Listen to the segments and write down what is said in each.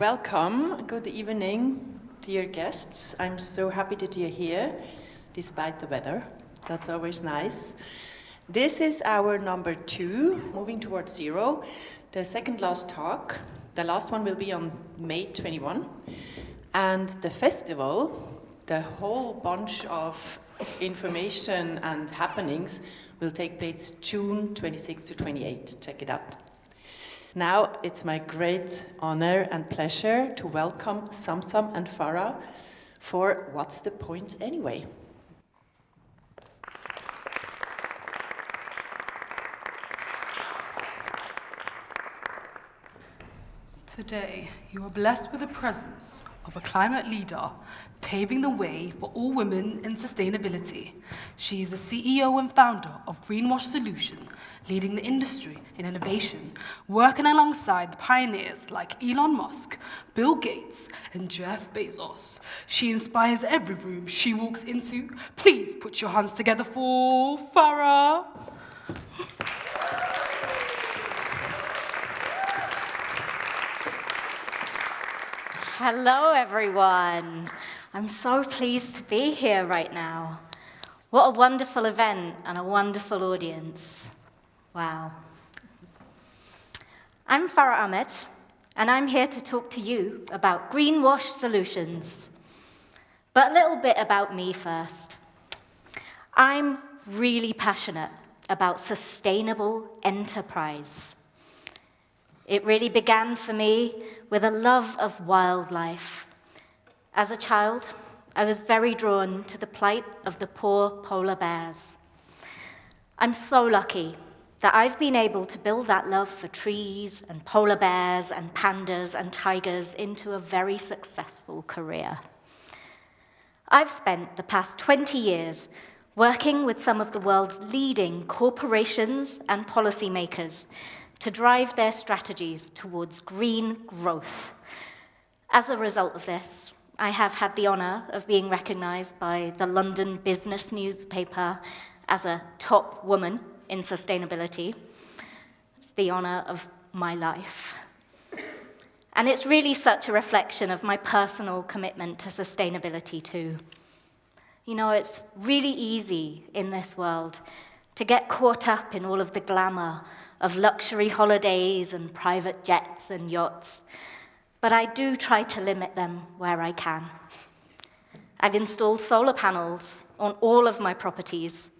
Welcome, good evening, dear guests. I'm so happy that you're here, despite the weather. That's always nice. This is our number 2, Moving Towards Zero, the second last talk. The last one will be on May 21. And the festival, the whole bunch of information and happenings will take place June 26 to 28. Check it out. Now it's my great honor and pleasure to welcome Samsam and Farah for What's the Point Anyway? Today, you are blessed with the presence of a climate leader paving the way for all women in sustainability. She is the CEO and founder of Greenwash Solution, leading the industry in innovation, working alongside the pioneers like Elon Musk, Bill Gates, and Jeff Bezos. She inspires every room she walks into. Please put your hands together for Farah. Hello, everyone. I'm so pleased to be here right now. What a wonderful event and a wonderful audience. Wow. I'm Farah Ahmed, and I'm here to talk to you about Greenwash Solutions. But a little bit about me first. I'm really passionate about sustainable enterprise. It really began for me with a love of wildlife. As a child, I was very drawn to the plight of the poor polar bears. I'm so lucky that I've been able to build that love for trees and polar bears and pandas and tigers into a very successful career. I've spent the past 20 years working with some of the world's leading corporations and policymakers to drive their strategies towards green growth. As a result of this, I have had the honor of being recognized by the London business newspaper as a top woman in sustainability. It's the honor of my life. And it's really such a reflection of my personal commitment to sustainability too. You know, it's really easy in this world to get caught up in all of the glamour of luxury holidays and private jets and yachts, but I do try to limit them where I can. I've installed solar panels on all of my properties.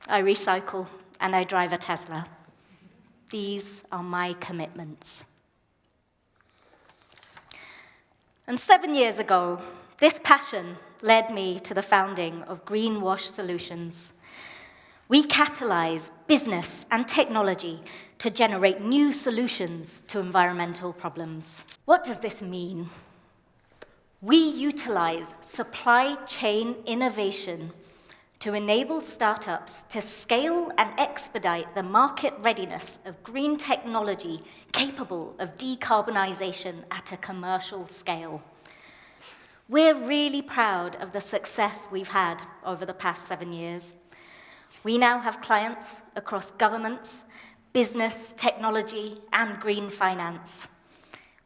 I recycle and I drive a Tesla. These are my commitments. And 7 years ago, this passion led me to the founding of Greenwash Solutions. We catalyze business and technology to generate new solutions to environmental problems. What does this mean? We utilize supply chain innovation to enable startups to scale and expedite the market readiness of green technology capable of decarbonization at a commercial scale. We're really proud of the success we've had over the past 7 years. We now have clients across governments, business, technology, and green finance.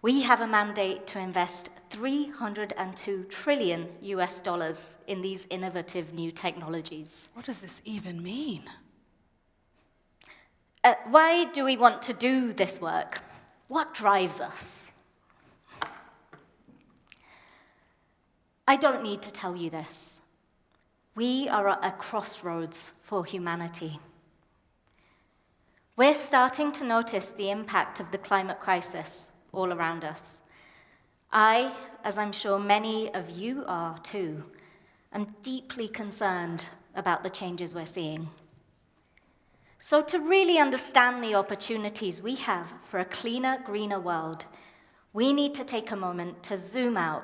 We have a mandate to invest $302 trillion in these innovative new technologies. What does this even mean? Why do we want to do this work? What drives us? I don't need to tell you this. We are at a crossroads for humanity. We're starting to notice the impact of the climate crisis all around us. I, as I'm sure many of you are too, am deeply concerned about the changes we're seeing. So to really understand the opportunities we have for a cleaner, greener world, we need to take a moment to zoom out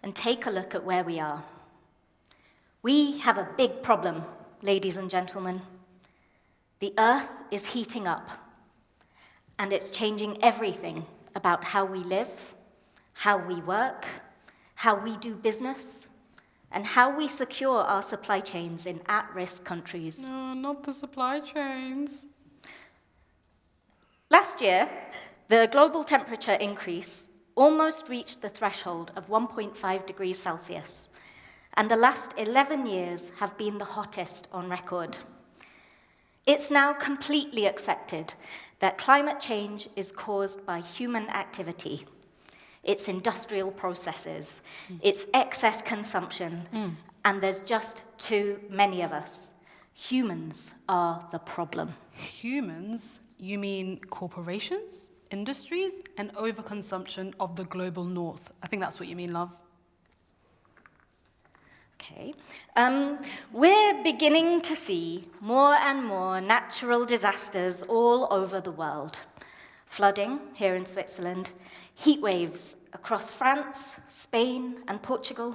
and take a look at where we are. We have a big problem, ladies and gentlemen. The Earth is heating up, and it's changing everything about how we live, how we work, how we do business, and how we secure our supply chains in at-risk countries. No, not the supply chains. Last year, the global temperature increase almost reached the threshold of 1.5 degrees Celsius, and the last 11 years have been the hottest on record. It's now completely accepted that climate change is caused by human activity, its industrial processes, its excess consumption, and there's just too many of us. Humans are the problem. Humans? You mean corporations, industries, and overconsumption of the global north? I think that's what you mean, love. Okay. We're beginning to see more and more natural disasters all over the world. Flooding here in Switzerland, heat waves across France, Spain, and Portugal.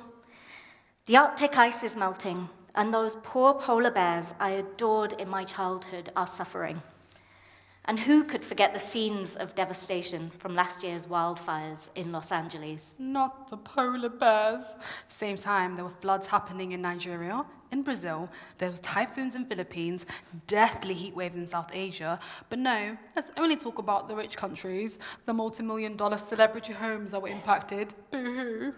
The Arctic ice is melting, and those poor polar bears I adored in my childhood are suffering. And who could forget the scenes of devastation from last year's wildfires in Los Angeles? Not the polar bears. Same time, there were floods happening in Nigeria, in Brazil, there was typhoons in Philippines, deathly heat waves in South Asia. But no, let's only talk about the rich countries, the multi-million-dollar celebrity homes that were impacted. Boo-hoo.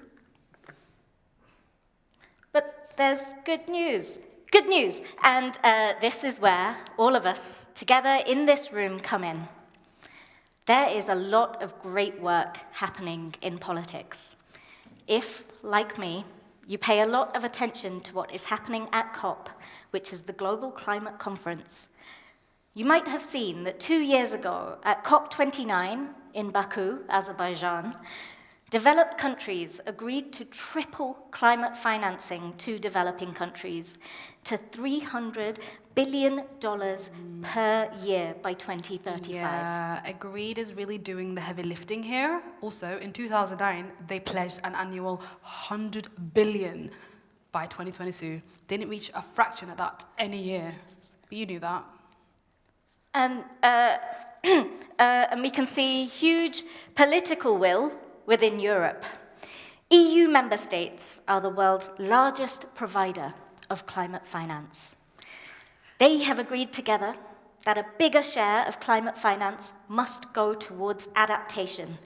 But there's good news. Good news, and this is where all of us together in this room come in. There is a lot of great work happening in politics. If, like me, you pay a lot of attention to what is happening at COP, which is the Global Climate Conference, you might have seen that 2 years ago at COP29 in Baku, Azerbaijan, developed countries agreed to triple climate financing to developing countries to $300 billion per year by 2035. Yeah, agreed is really doing the heavy lifting here. Also, in 2009, they pledged an annual $100 billion by 2022. Didn't reach a fraction of that any year. But you knew that. And we can see huge political will within Europe. EU member states are the world's largest provider of climate finance. They have agreed together that a bigger share of climate finance must go towards adaptation,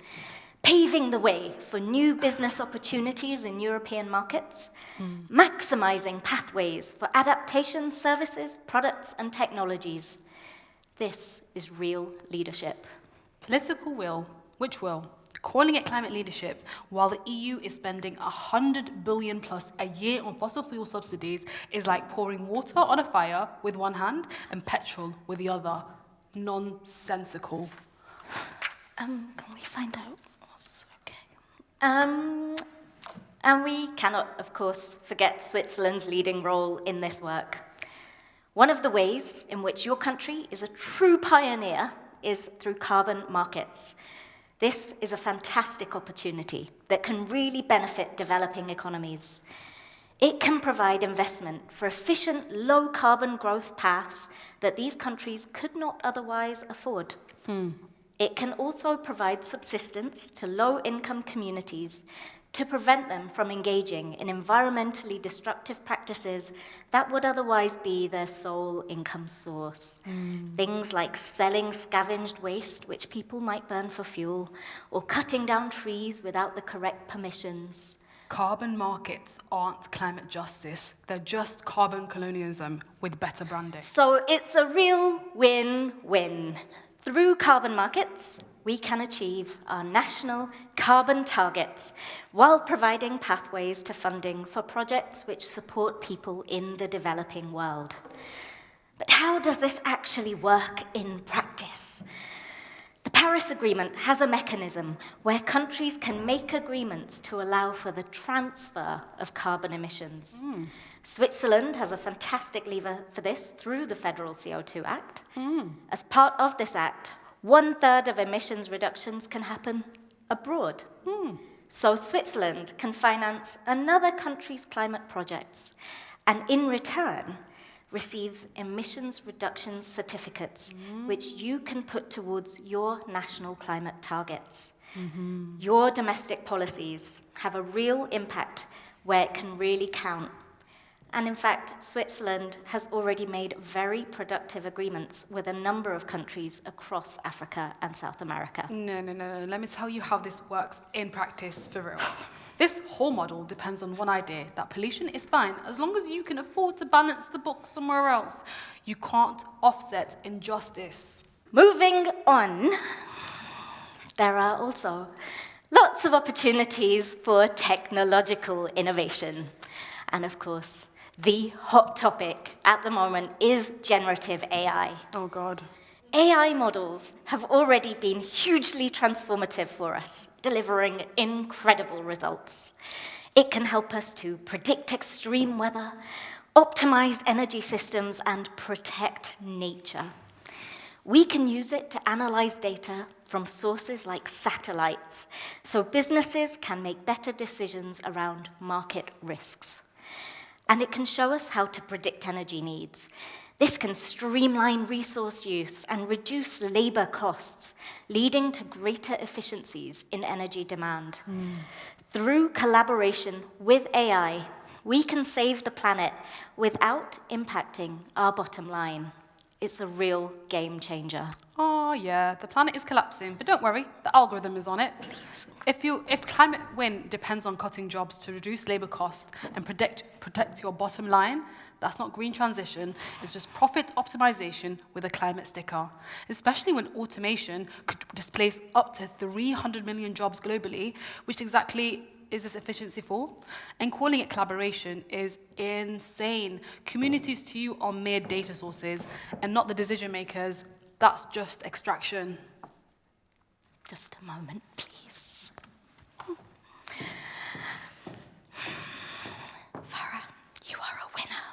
paving the way for new business opportunities in European markets, maximizing pathways for adaptation services, products, and technologies. This is real leadership. Political will, which will? Calling it climate leadership, while the EU is spending $100 billion plus a year on fossil fuel subsidies, is like pouring water on a fire with one hand and petrol with the other. Nonsensical. Can we find out what's okay? And we cannot, of course, forget Switzerland's leading role in this work. One of the ways in which your country is a true pioneer is through carbon markets. This is a fantastic opportunity that can really benefit developing economies. It can provide investment for efficient, low-carbon growth paths that these countries could not otherwise afford. It can also provide subsistence to low-income communities to prevent them from engaging in environmentally destructive practices that would otherwise be their sole income source. Things like selling scavenged waste, which people might burn for fuel, or cutting down trees without the correct permissions. Carbon markets aren't climate justice. They're just carbon colonialism with better branding. So it's a real win-win. Through carbon markets, we can achieve our national carbon targets while providing pathways to funding for projects which support people in the developing world. But how does this actually work in practice? The Paris Agreement has a mechanism where countries can make agreements to allow for the transfer of carbon emissions. Switzerland has a fantastic lever for this through the Federal CO2 Act. As part of this act, 1/3 of emissions reductions can happen abroad. So Switzerland can finance another country's climate projects and in return receives emissions reduction certificates, which you can put towards your national climate targets. Your domestic policies have a real impact where it can really count. And in fact, Switzerland has already made very productive agreements with a number of countries across Africa and South America. No. Let me tell you how this works in practice for real. This whole model depends on one idea, that pollution is fine as long as you can afford to balance the book somewhere else. You can't offset injustice. Moving on, there are also lots of opportunities for technological innovation. And of course, the hot topic at the moment is generative AI. Oh, God. AI models have already been hugely transformative for us, delivering incredible results. It can help us to predict extreme weather, optimize energy systems, and protect nature. We can use it to analyze data from sources like satellites, so businesses can make better decisions around market risks. And it can show us how to predict energy needs. This can streamline resource use and reduce labor costs, leading to greater efficiencies in energy demand. Through collaboration with AI, we can save the planet without impacting our bottom line. It's a real game changer. Oh, yeah, the planet is collapsing, but don't worry, the algorithm is on it. If climate win depends on cutting jobs to reduce labor costs and protect your bottom line, that's not green transition, it's just profit optimization with a climate sticker. Especially when automation could displace up to 300 million jobs globally, which exactly is this efficiency for? And calling it collaboration is insane. Communities to you are mere data sources and not the decision makers. That's just extraction. Just a moment, please. Farah, you are a winner.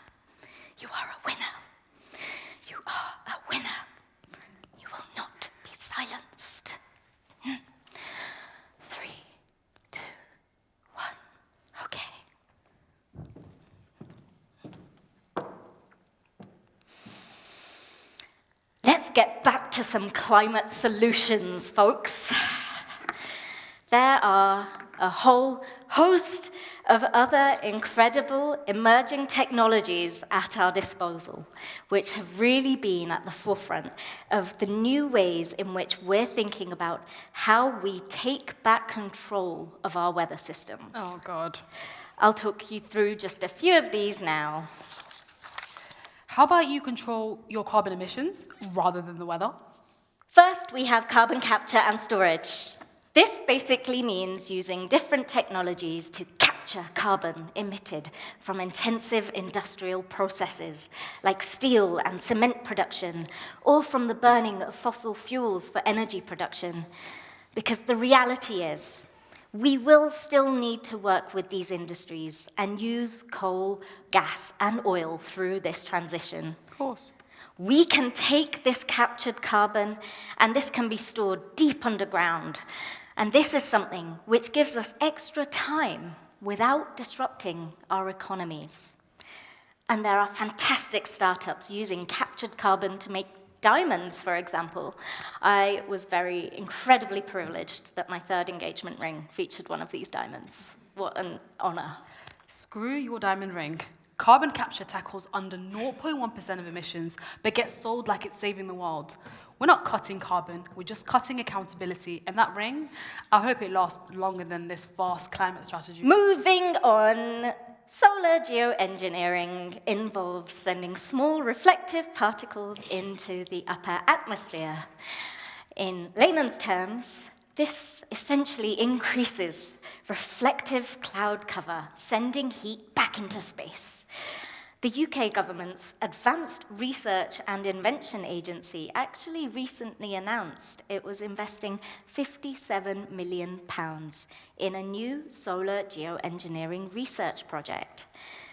You are a winner. You are a winner. You will not be silenced. 3, 2, 1. Okay. Let's get back to some climate solutions, folks. There are a whole host of other incredible emerging technologies at our disposal, which have really been at the forefront of the new ways in which we're thinking about how we take back control of our weather systems. Oh, God. I'll talk you through just a few of these now. How about you control your carbon emissions rather than the weather? First, we have carbon capture and storage. This basically means using different technologies to capture carbon emitted from intensive industrial processes like steel and cement production, or from the burning of fossil fuels for energy production. Because the reality is, we will still need to work with these industries and use coal, gas, and oil through this transition. Of course. We can take this captured carbon, and this can be stored deep underground. And this is something which gives us extra time without disrupting our economies. And there are fantastic startups using captured carbon to make diamonds, for example. I was incredibly privileged that my third engagement ring featured one of these diamonds. What an honor. Screw your diamond ring. Carbon capture tackles under 0.1% of emissions, but gets sold like it's saving the world. We're not cutting carbon, we're just cutting accountability. And that ring, I hope it lasts longer than this fast climate strategy. Moving on, solar geoengineering involves sending small reflective particles into the upper atmosphere. In layman's terms, this essentially increases reflective cloud cover, sending heat back into space. The UK government's Advanced Research and Invention Agency actually recently announced it was investing £57 million in a new solar geoengineering research project.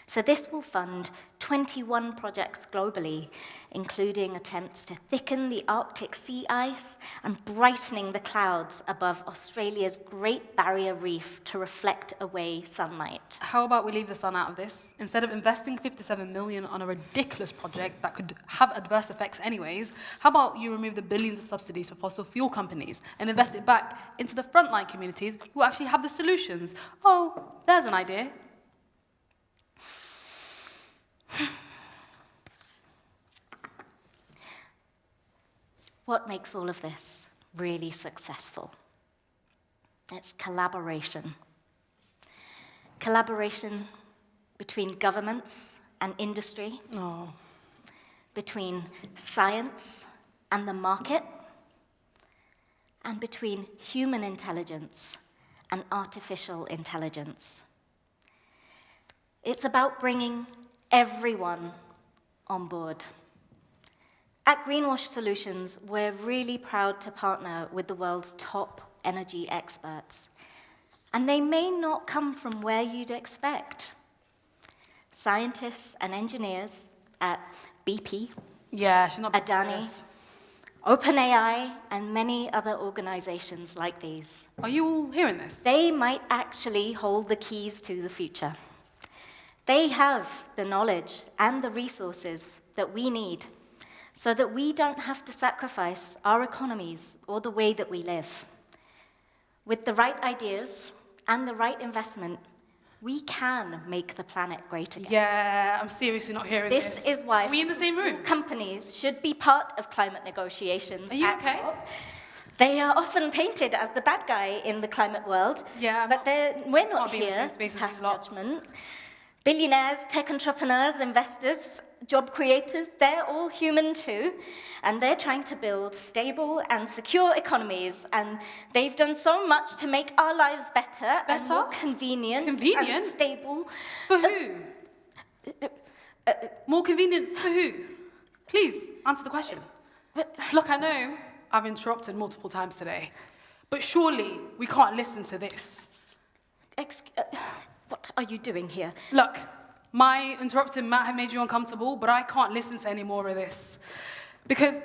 So this will fund 21 projects globally, including attempts to thicken the Arctic sea ice and brightening the clouds above Australia's Great Barrier Reef to reflect away sunlight. How about we leave the sun out of this? Instead of investing $57 million on a ridiculous project that could have adverse effects anyways, how about you remove the billions of subsidies for fossil fuel companies and invest it back into the frontline communities who actually have the solutions? Oh, there's an idea. What makes all of this really successful? It's collaboration. Collaboration between governments and industry, between science and the market, and between human intelligence and artificial intelligence. It's about bringing everyone on board. At Greenwash Solutions, we're really proud to partner with the world's top energy experts. And they may not come from where you'd expect. Scientists and engineers at BP, Adani, OpenAI, and many other organizations like these. Are you all hearing this? They might actually hold the keys to the future. They have the knowledge and the resources that we need so that we don't have to sacrifice our economies or the way that we live. With the right ideas and the right investment, we can make the planet great again. Yeah, I'm seriously not hearing this. This is why Are we in the same room? Companies should be part of climate negotiations. Are you okay? COP. They are often painted as the bad guy in the climate world, Yeah, but we're not here to to pass judgment. Billionaires, tech entrepreneurs, investors, job creators, they're all human too, and they're trying to build stable and secure economies, and they've done so much to make our lives better? And more convenient and stable. For who? More convenient for who? Please, answer the question. Look, I know I've interrupted multiple times today, but surely we can't listen to this. What are you doing here? Look, my interrupting might have made you uncomfortable, but I can't listen to any more of this. Because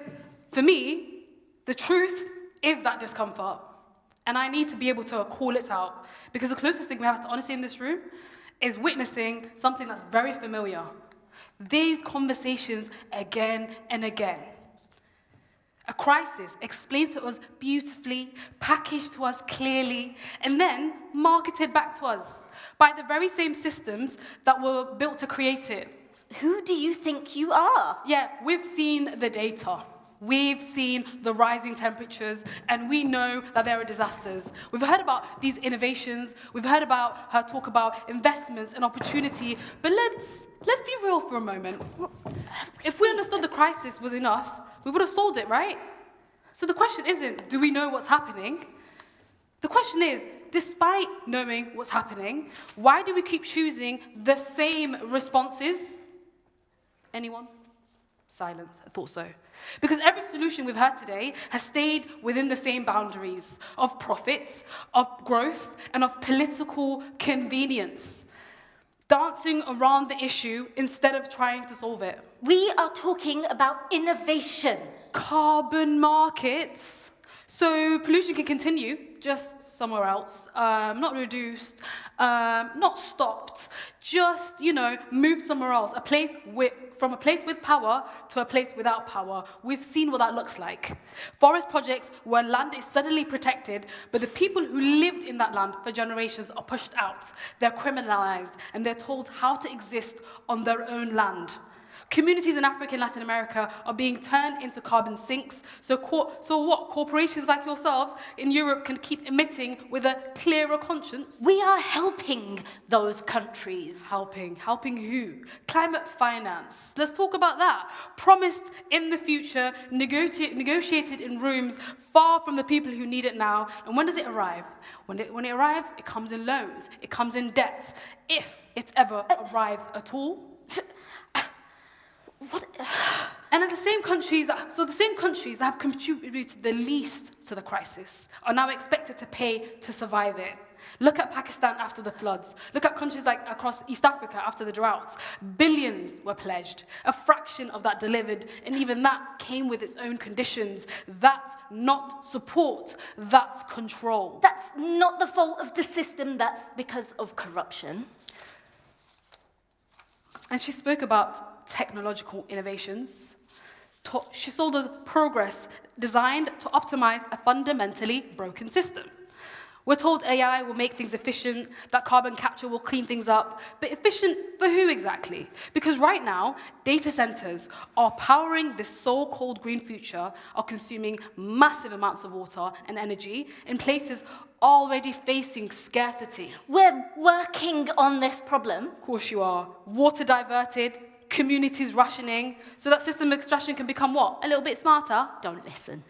for me, the truth is that discomfort. And I need to be able to call it out. Because the closest thing we have to honesty in this room is witnessing something that's very familiar. These conversations again and again. A crisis explained to us beautifully, packaged to us clearly, and then marketed back to us by the very same systems that were built to create it. Who do you think you are? Yeah, we've seen the data. We've seen the rising temperatures, and we know that there are disasters. We've heard about these innovations. We've heard about her talk about investments and opportunity. But let's be real for a moment. If we understood the crisis was enough, we would have solved it, right? So the question isn't, do we know what's happening? The question is, despite knowing what's happening, why do we keep choosing the same responses? Anyone? Silence. I thought so. Because every solution we've heard today has stayed within the same boundaries of profit, of growth, and of political convenience. Dancing around the issue instead of trying to solve it. We are talking about innovation. Carbon markets. So pollution can continue, just somewhere else. Not reduced, not stopped. Just, moved somewhere else. From a place with power to a place without power. We've seen what that looks like. Forest projects where land is suddenly protected, but the people who lived in that land for generations are pushed out. They're criminalized, and they're told how to exist on their own land. Communities in Africa and Latin America are being turned into carbon sinks. So what? Corporations like yourselves in Europe can keep emitting with a clearer conscience? We are helping those countries. Helping who? Climate finance. Let's talk about that. Promised in the future, negotiated in rooms far from the people who need it now. And when does it arrive? When it arrives, it comes in loans. It comes in debts. If it ever arrives at all. What? And the same countries that have contributed the least to the crisis are now expected to pay to survive it. Look at Pakistan after the floods. Look at countries like across East Africa after the droughts. Billions were pledged. A fraction of that delivered, and even that came with its own conditions. That's not support, that's control. That's not the fault of the system, that's because of corruption. And she spoke about technological innovations. She sold us progress designed to optimize a fundamentally broken system. We're told AI will make things efficient, that carbon capture will clean things up, but efficient for who exactly? Because right now, data centers are powering this so-called green future, are consuming massive amounts of water and energy in places already facing scarcity. We're working on this problem. Of course you are. Water diverted, communities rationing, so that system extraction can become what? A little bit smarter? Don't listen.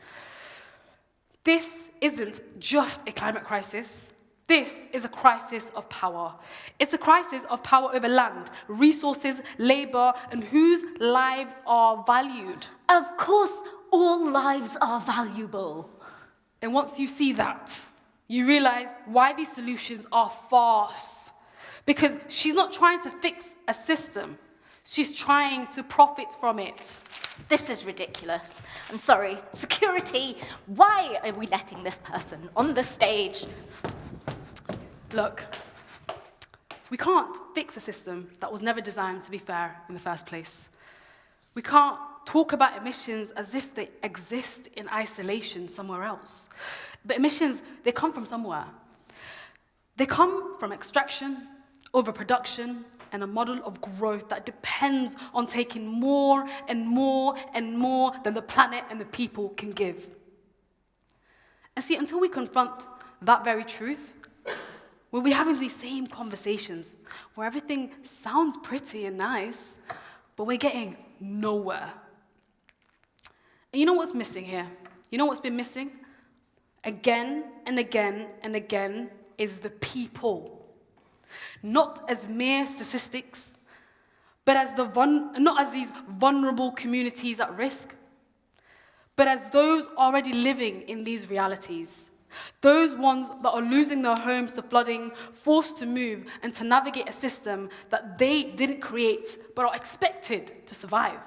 This isn't just a climate crisis. This is a crisis of power. It's a crisis of power over land, resources, labor, and whose lives are valued. Of course, all lives are valuable. And once you see that, you realize why these solutions are farce. Because she's not trying to fix a system. She's trying to profit from it. This is ridiculous. I'm sorry. Security, why are we letting this person on the stage? Look, we can't fix a system that was never designed to be fair in the first place. We can't talk about emissions as if they exist in isolation somewhere else. But emissions, they come from somewhere. They come from extraction, overproduction, and a model of growth that depends on taking more and more and more than the planet and the people can give. And see, until we confront that very truth, we'll be having these same conversations where everything sounds pretty and nice, but we're getting nowhere. And you know what's missing here? You know what's been missing? Again and again and again is the people. Not as mere statistics, but as not as these vulnerable communities at risk, but as those already living in these realities. Those ones that are losing their homes to flooding, forced to move and to navigate a system that they didn't create, but are expected to survive.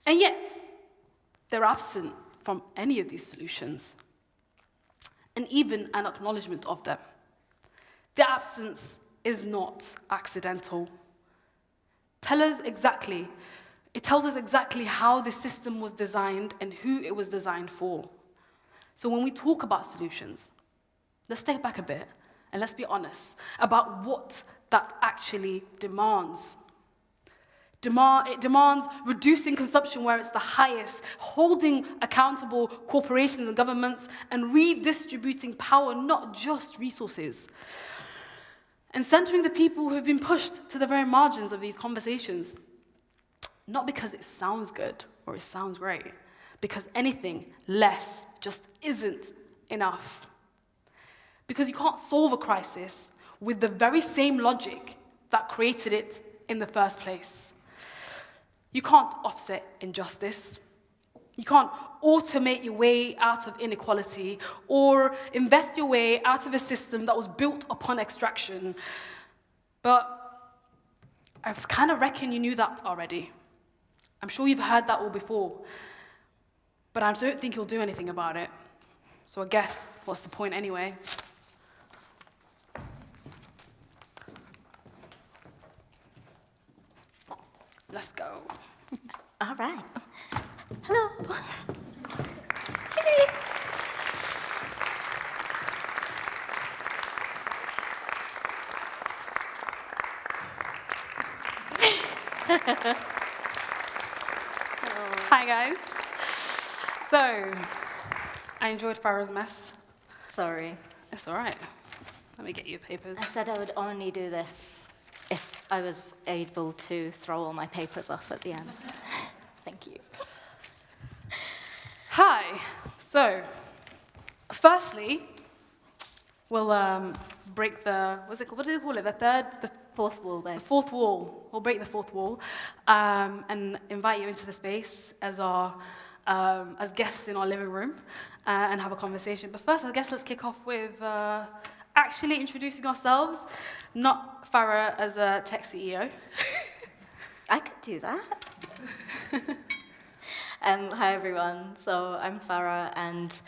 And yet, they're absent from any of these solutions, and even an acknowledgement of them. The absence is not accidental. It tells us exactly how the system was designed and who it was designed for. So when we talk about solutions, let's step back a bit and let's be honest about what that actually demands. It demands reducing consumption where it's the highest, holding accountable corporations and governments, and redistributing power, not just resources. And centering the people who've been pushed to the very margins of these conversations. Not because it sounds good or it sounds great, because anything less just isn't enough. Because you can't solve a crisis with the very same logic that created it in the first place. You can't offset injustice. You can't automate your way out of inequality or invest your way out of a system that was built upon extraction. But I kind of reckon you knew that already. I'm sure you've heard that all before. But I don't think you'll do anything about it. So I guess, what's the point anyway? Let's go. All right. Hello. Hi, guys. So, I enjoyed Farah's mess. Sorry. It's all right. Let me get you papers. I said I would only do this if I was able to throw all my papers off at the end. Thank you. Hi. So, firstly, we'll break the, what do they call it? The Fourth wall there. The fourth wall. We'll break the fourth wall and invite you into the space as as guests in our living room and have a conversation. But first, I guess let's kick off with actually introducing ourselves, not Farah as a tech CEO. I could do that. Hi, everyone. So I'm Farah, and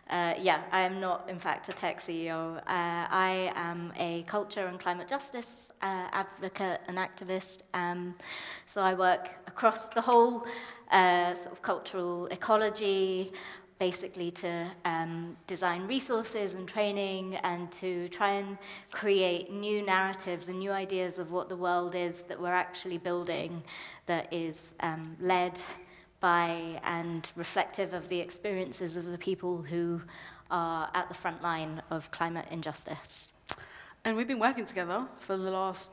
I am not, in fact, a tech CEO. I am a culture and climate justice advocate and activist. So I work across the whole sort of cultural ecology, basically to design resources and training and to try and create new narratives and new ideas of what the world is that we're actually building, that is led by and reflective of the experiences of the people who are at the front line of climate injustice. And we've been working together for the last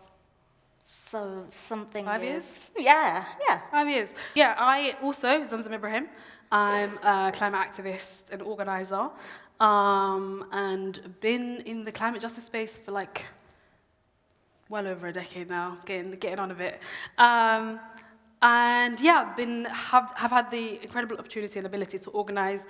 So something 5 years? Yeah. 5 years. Yeah, I also, Zamzam Ibrahim, I'm a climate activist and organizer, and been in the climate justice space for like well over a decade now, getting on a bit. And yeah, have had the incredible opportunity and ability to organize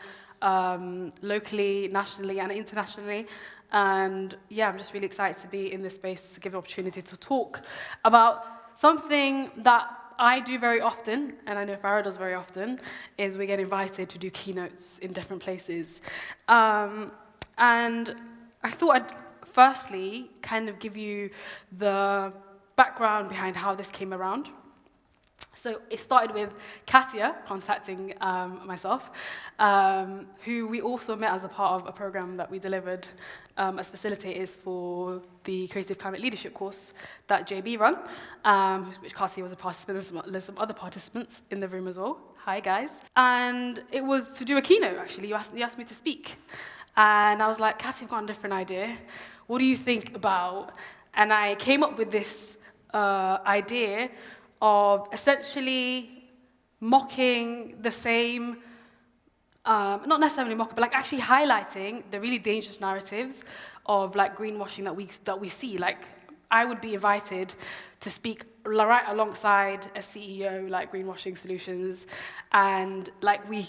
locally, nationally, and internationally. And yeah, I'm just really excited to be in this space, to give an opportunity to talk about something that I do very often, and I know Farah does very often, is we get invited to do keynotes in different places. And I thought I'd firstly kind of give you the background behind how this came around. So it started with Katia contacting myself, who we also met as a part of a program that we delivered as facilitators for the Creative Climate Leadership course that JB run, which Katia was a participant, and there's some other participants in the room as well. Hi, guys. And it was to do a keynote, actually. You asked me to speak. And I was like, Katia, I've got a different idea. What do you think about? And I came up with this idea of essentially mocking the same, not necessarily mocking, but like actually highlighting the really dangerous narratives of like greenwashing that we see. Like I would be invited to speak right alongside a CEO like Greenwashing Solutions, and like we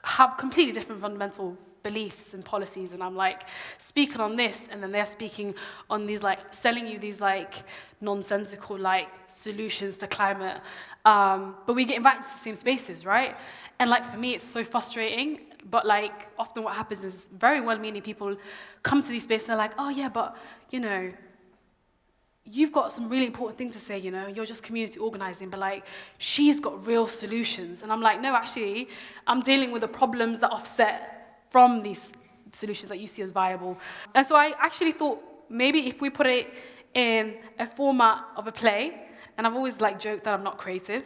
have completely different fundamental beliefs and policies, and I'm like speaking on this, and then they're speaking on these like selling you these like nonsensical like solutions to climate, but we get invited to the same spaces, right? And like for me it's so frustrating, but like often what happens is very well-meaning people come to these spaces and they're like, oh yeah, but you know, you've got some really important things to say, you know, you're just community organizing, but like, she's got real solutions. And I'm like, no, actually, I'm dealing with the problems that offset from these solutions that you see as viable. And so I actually thought maybe if we put it in a format of a play, and I've always like joked that I'm not creative,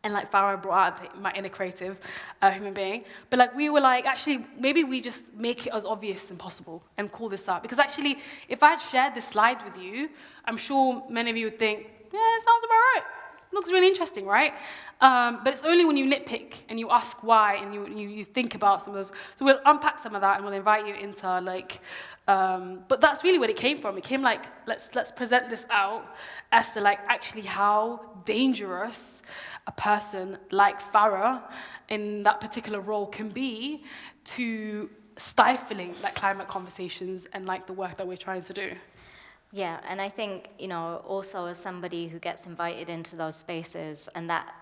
and like Farah brought out my inner creative human being, but like we were like, actually, maybe we just make it as obvious as possible and call this out. Because actually, if I'd shared this slide with you, I'm sure many of you would think, yeah, it sounds about right. Looks really interesting, right? But it's only when you nitpick and you ask why and you think about some of those. So we'll unpack some of that and we'll invite you into like, but that's really where it came from. It came like, let's present this out as to like actually how dangerous a person like Farah in that particular role can be to stifling like climate conversations and like the work that we're trying to do. Yeah, and I think, you know, also as somebody who gets invited into those spaces, and that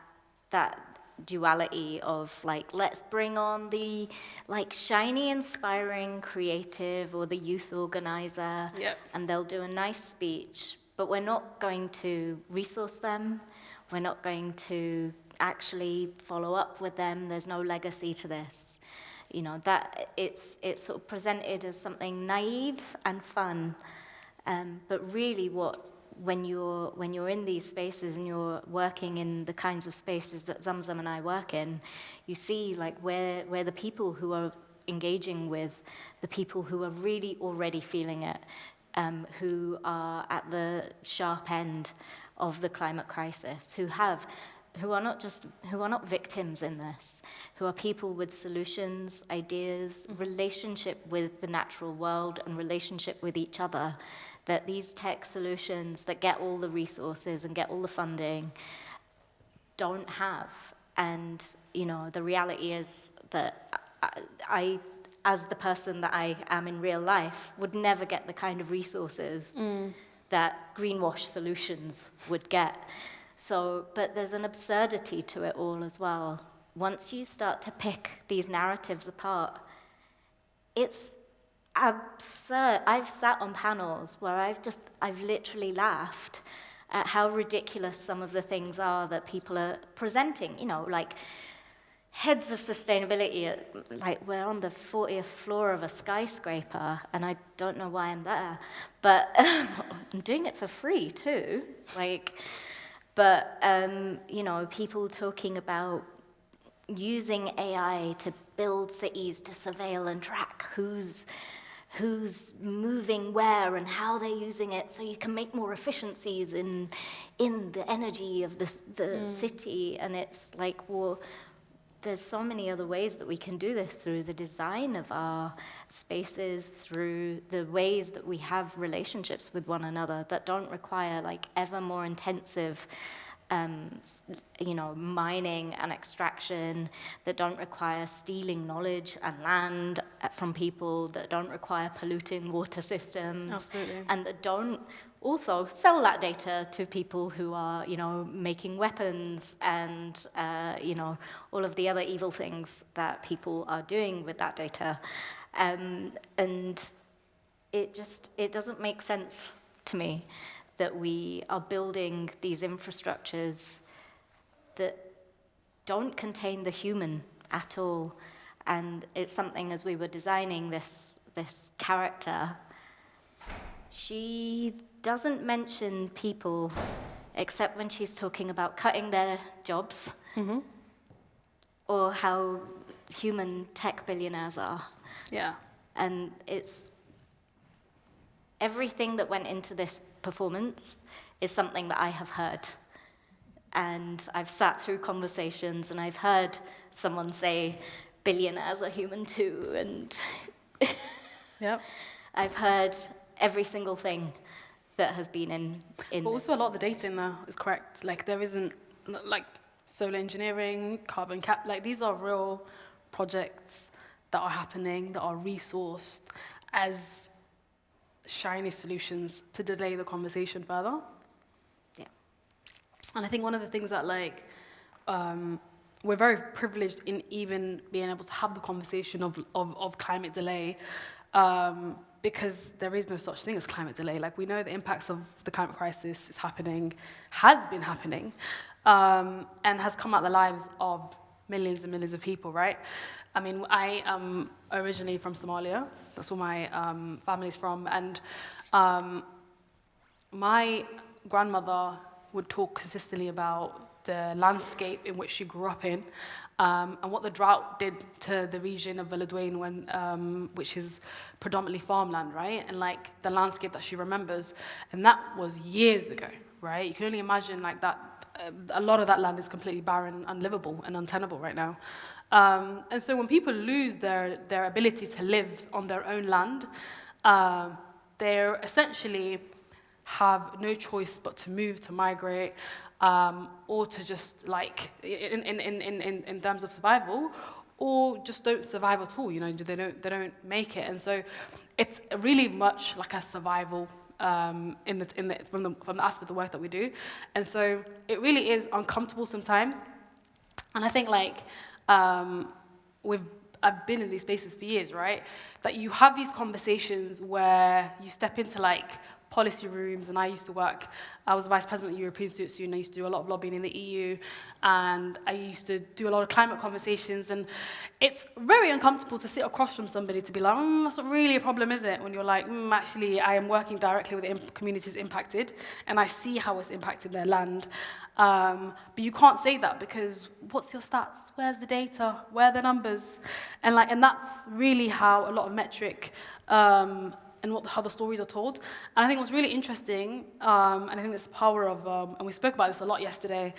duality of like, let's bring on the like shiny, inspiring creative or the youth organizer, Yep. and they'll do a nice speech, but we're not going to resource them, we're not going to actually follow up with them, there's no legacy to this. You know, that it's sort of presented as something naive and fun. But really when you're in these spaces and you're working in the kinds of spaces that Zamzam and I work in, you see like where the people who are engaging with the people who are really already feeling it, who are at the sharp end of the climate crisis, who are not victims in this, who are people with solutions, ideas, relationship with the natural world and relationship with each other, that these tech solutions that get all the resources and get all the funding don't have. And, you know, the reality is that I as the person that I am in real life, would never get the kind of resources that greenwash solutions would get. So, but there's an absurdity to it all as well. Once you start to pick these narratives apart, it's absurd. I've sat on panels where I've literally laughed at how ridiculous some of the things are that people are presenting. You know, like, heads of sustainability, like we're on the 40th floor of a skyscraper, and I don't know why I'm there, but I'm doing it for free too. People talking about using AI to build cities to surveil and track who's moving where and how they're using it, so you can make more efficiencies in the energy of the city. And it's like, well, there's so many other ways that we can do this through the design of our spaces, through the ways that we have relationships with one another that don't require like ever more intensive mining and extraction, that don't require stealing knowledge and land from people, that don't require polluting water systems. Absolutely. And that don't also sell that data to people who are, making weapons and, all of the other evil things that people are doing with that data. And it doesn't make sense to me that we are building these infrastructures that don't contain the human at all. And it's something, as we were designing this character, she doesn't mention people except when she's talking about cutting their jobs, mm-hmm. or how human tech billionaires are. Yeah. And it's everything that went into this performance is something that I have heard. And I've sat through conversations and I've heard someone say, billionaires are human too. And yep. I've heard every single thing that has been in But also a lot of the data in there is correct. Like there isn't, like solar engineering, carbon cap, like these are real projects that are happening, that are resourced as shiny solutions to delay the conversation further. Yeah. And I think one of the things that we're very privileged in even being able to have the conversation of climate delay, because there is no such thing as climate delay. Like we know the impacts of the climate crisis is happening, has been happening, and has come out the lives of millions and millions of people, right? I mean, I am originally from Somalia. That's where my family's from. And my grandmother would talk consistently about the landscape in which she grew up in, and what the drought did to the region of Beledweyne, which is predominantly farmland, right? And like the landscape that she remembers. And that was years ago, right? You can only imagine like that. A lot of that land is completely barren, unlivable, and untenable right now. And so when people lose their ability to live on their own land, they essentially have no choice but to move, to migrate, or to just like, in terms of survival, or just don't survive at all. They don't make it. And so it's really much like a survival from the aspect of the work that we do. And so it really is uncomfortable sometimes. And I think I've been in these spaces for years, right? That you have these conversations where you step into policy rooms, and I was vice president of the European Institute, and I used to do a lot of lobbying in the EU, and I used to do a lot of climate conversations, and it's very uncomfortable to sit across from somebody to be like, that's not really a problem, is it? When you're like, actually, I am working directly with the communities impacted, and I see how it's impacted their land. But you can't say that because what's your stats? Where's the data? Where are the numbers? And that's really how a lot of metric and how the stories are told. And I think what's really interesting, and I think this power of, and we spoke about this a lot yesterday,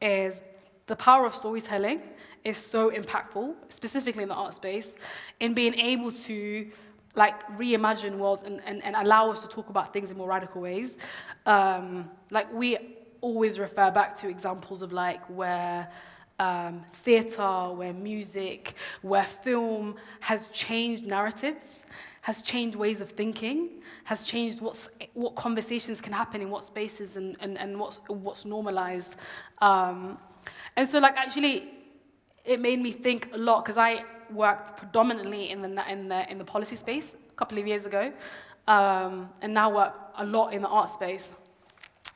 is the power of storytelling is so impactful, specifically in the art space, in being able to reimagine worlds and allow us to talk about things in more radical ways. We always refer back to examples of where theatre, where music, where film has changed narratives, has changed ways of thinking, has changed what conversations can happen in what spaces and what's normalized. And so actually it made me think a lot, because I worked predominantly in the policy space a couple of years ago, and now work a lot in the art space.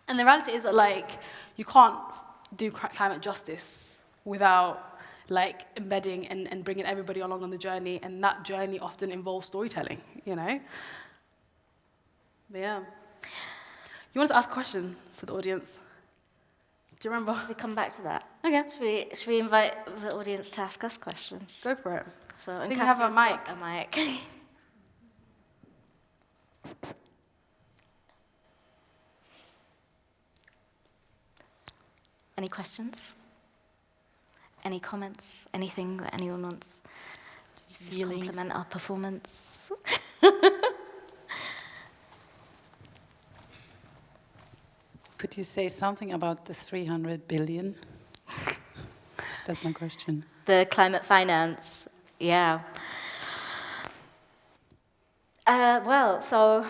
And the reality is that you can't do climate justice without like embedding and bringing everybody along on the journey, and that journey often involves storytelling, you know? But yeah. You wanted to ask a question to the audience? Do you remember? We come back to that. Okay. Should we invite the audience to ask us questions? Go for it. So, I think we have a mic. A mic. Any questions? Any comments? Anything that anyone wants to compliment our performance? Could you say something about the 300 billion? That's my question. The climate finance, yeah. Well, so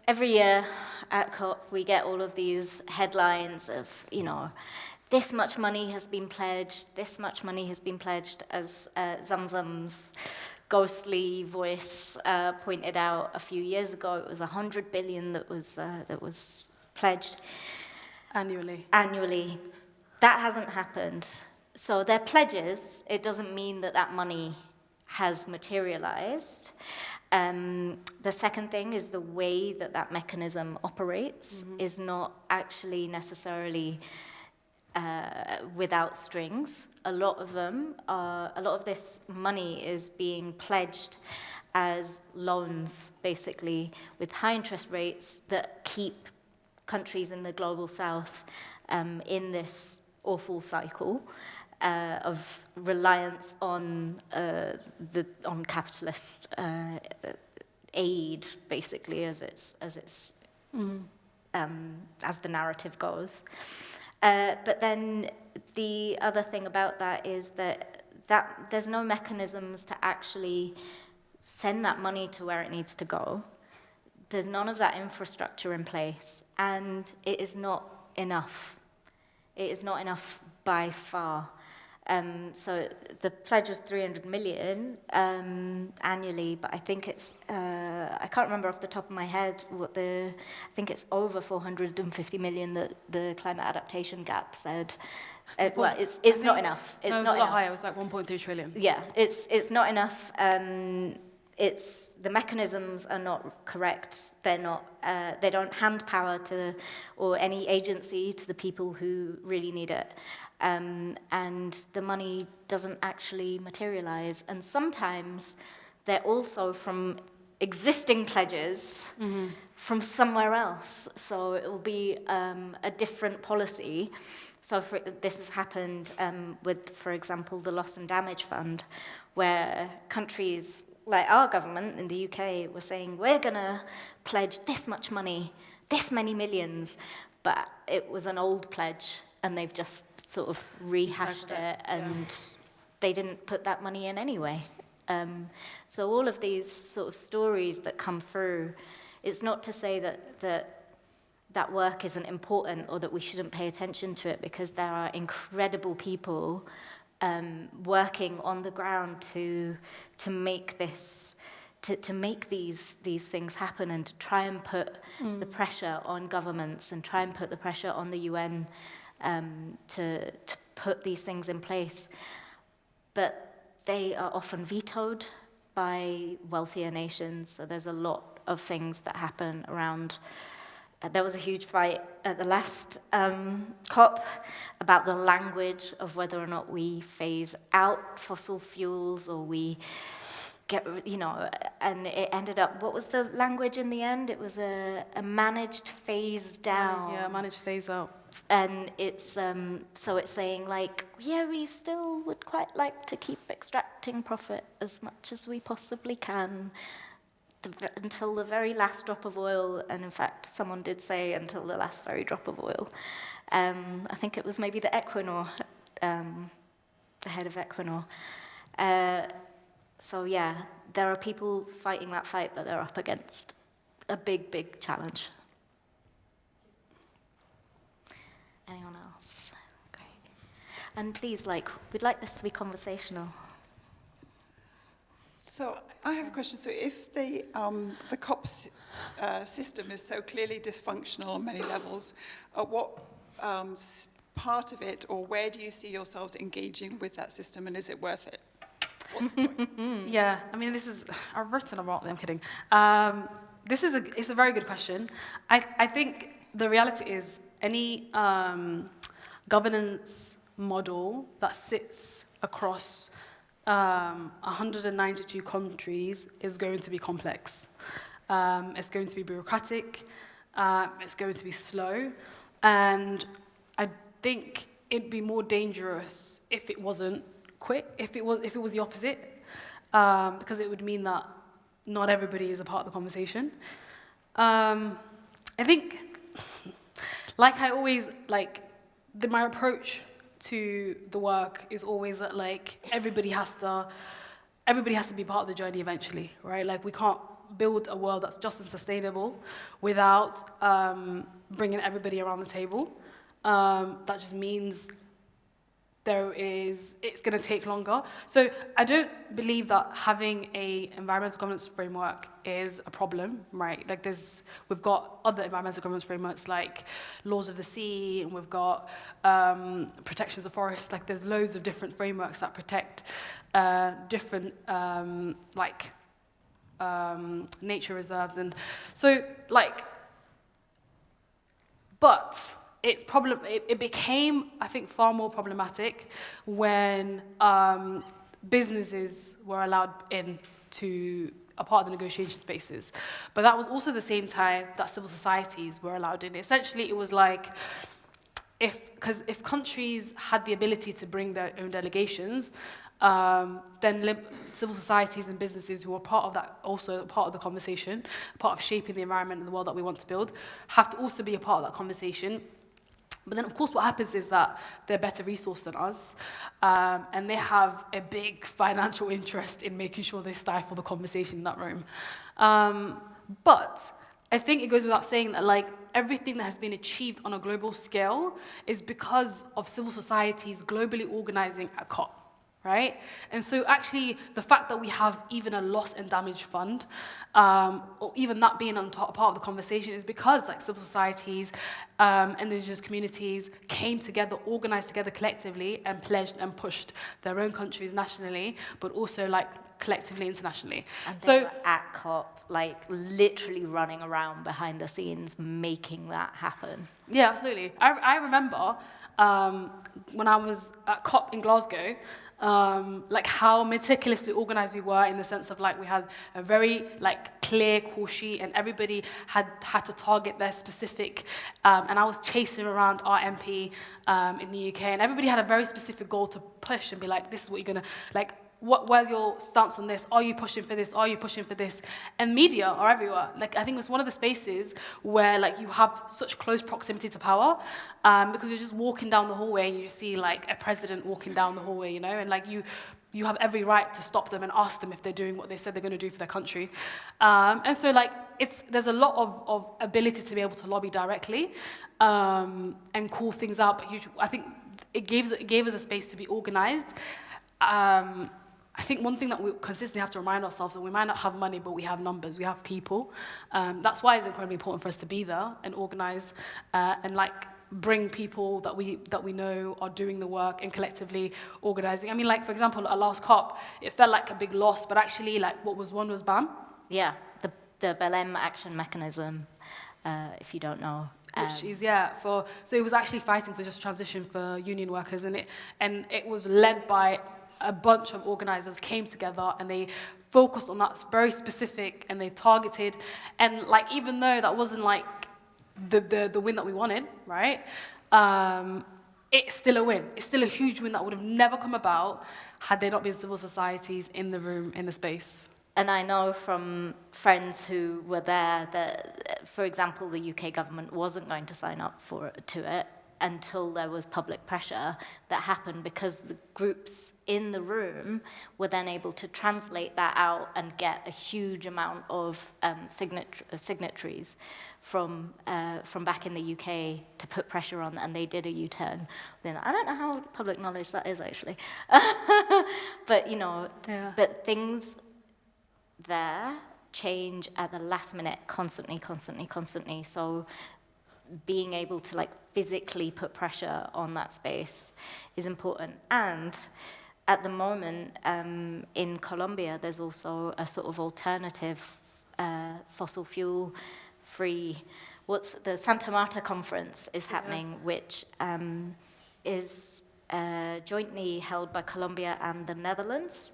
every year at COP, we get all of these headlines of, you know, this much money has been pledged, this much money has been pledged, as Zamzam's ghostly voice pointed out a few years ago. It was 100 billion that was pledged Annually. That hasn't happened. So they're pledges. It doesn't mean that that money has materialized. The second thing is the way that that mechanism operates is not actually necessarily without strings. A lot of this money is being pledged as loans, basically, with high interest rates that keep countries in the global south in this awful cycle of reliance on capitalist aid, basically, as the narrative goes. But then the other thing about that is that there's no mechanisms to actually send that money to where it needs to go. There's none of that infrastructure in place, and it is not enough. It is not enough by far. So the pledge was 300 million annually, but I think it's, I can't remember off the top of my head I think it's over 450 million that the climate adaptation gap said. Well, it's not enough. It's no, it was not a lot enough. higher. It was like 1.3 trillion. Yeah, it's not enough. The mechanisms are not correct. They're not. They don't hand power to or any agency to the people who really need it, and the money doesn't actually materialize. And sometimes they're also from existing pledges from somewhere else. So it will be a different policy. So this has happened with, for example, the Loss and Damage Fund, where countries like our government in the UK were saying, we're going to pledge this much money, this many millions, but it was an old pledge, and they've just sort of rehashed it, and they didn't put that money in anyway. So all of these sort of stories that come through, it's not to say that work isn't important or that we shouldn't pay attention to it, because there are incredible people working on the ground to make this, to make these things happen, and to try and put the pressure on governments and try and put the pressure on the UN to put these things in place. But they are often vetoed by wealthier nations, so there's a lot of things that happen around. There was a huge fight at the last COP about the language of whether or not we phase out fossil fuels or we get, and it ended up, what was the language in the end? It was a managed phase down. Yeah, managed phase out. And it's, so it's saying like, yeah, we still would quite like to keep extracting profit as much as we possibly can, until the very last drop of oil, and in fact, someone did say until the last very drop of oil. I think it was maybe the Equinor, the head of Equinor. So yeah, there are people fighting that fight, but they're up against a big, big challenge. Anyone else? Great. And please, we'd like this to be conversational. So I have a question. So if the COP system is so clearly dysfunctional on many levels, at what part of it, or where do you see yourselves engaging with that system, and is it worth it? What's the point? Yeah, I mean, I've written about it, I'm kidding. It's a very good question. I think the reality is any governance model that sits across 192 countries is going to be complex. It's going to be bureaucratic, it's going to be slow, and I think it'd be more dangerous if it wasn't quick, if it was the opposite, because it would mean that not everybody is a part of the conversation. I think, like I always, my approach to the work is always that everybody has to be part of the journey eventually, right? Like we can't build a world that's just and sustainable without bringing everybody around the table. That just means it's going to take longer. So I don't believe that having a environmental governance framework is a problem, right? We've got other environmental governance frameworks like laws of the sea, and we've got protections of forests. There's loads of different frameworks that protect different nature reserves, and so but it became, I think, far more problematic when businesses were allowed in to a part of the negotiation spaces. But that was also the same time that civil societies were allowed in. Essentially, it was if countries had the ability to bring their own delegations, then civil societies and businesses who are part of that, also part of the conversation, part of shaping the environment and the world that we want to build, have to also be a part of that conversation. But then, of course, what happens is that they're better resourced than us, and they have a big financial interest in making sure they stifle the conversation in that room. But I think it goes without saying that, everything that has been achieved on a global scale is because of civil societies globally organizing at COP. Right? And so actually the fact that we have even a loss and damage fund, or even that being on top, part of the conversation, is because civil societies, indigenous communities came together, organized together collectively, and pledged and pushed their own countries nationally, but also collectively internationally. And they were at COP, literally running around behind the scenes, making that happen. Yeah, absolutely. I remember when I was at COP in Glasgow, how meticulously organized we were, in the sense of we had a very clear call sheet, and everybody had to target their specific, and I was chasing around our MP in the UK, and everybody had a very specific goal to push and be this is what you're gonna, where's your stance on this? Are you pushing for this? Are you pushing for this? And media are everywhere. I think it's one of the spaces where you have such close proximity to power, because you're just walking down the hallway and you see a president walking down the hallway, and you have every right to stop them and ask them if they're doing what they said they're going to do for their country. And so there's a lot of ability to be able to lobby directly and call things out. But I think it gave us a space to be organized. I think one thing that we consistently have to remind ourselves that we might not have money, but we have numbers, we have people. That's why it's incredibly important for us to be there and organize and bring people that we know are doing the work and collectively organizing. I mean, for example, at last COP, it felt like a big loss, but actually what was won was BAM. Yeah, the Belém action mechanism, if you don't know. Which is, so it was actually fighting for just transition for union workers, and it was led by a bunch of organizers came together and they focused on that very specific, and they targeted, and even though that wasn't the win that we wanted, right? It's still a win. It's still a huge win that would have never come about had there not been civil societies in the room, in the space. And I know from friends who were there that, for example, the UK government wasn't going to sign up to it until there was public pressure that happened, because the groups in the room were then able to translate that out and get a huge amount of signatories from back in the UK to put pressure on, and they did a U-turn. Then I don't know how public knowledge that is actually, but but things there change at the last minute constantly. So being able to like physically put pressure on that space is important. And at the moment, in Colombia, there's also a sort of alternative fossil fuel free, what's the Santa Marta conference is happening, which is jointly held by Colombia and the Netherlands.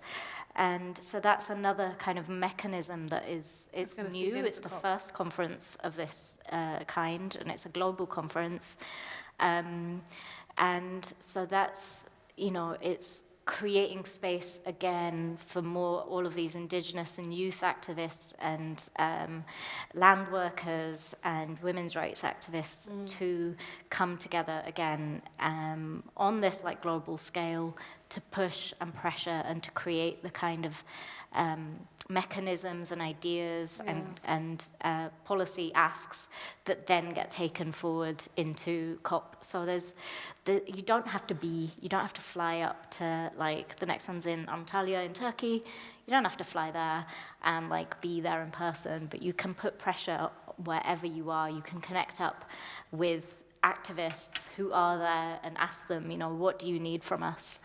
And so that's another kind of mechanism that it's new. It's the first conference of this kind, and it's a global conference. And so that's, you know, it's creating space again for more all of these indigenous and youth activists and land workers and women's rights activists to come together again on this like global scale to push and pressure and to create the kind of mechanisms and ideas and policy asks that then get taken forward into COP. So you don't have to fly up to, like, the next one's in Antalya in Turkey. You don't have to fly there and like be there in person, but you can put pressure wherever you are. You can connect up with activists who are there and ask them, you know, what do you need from us?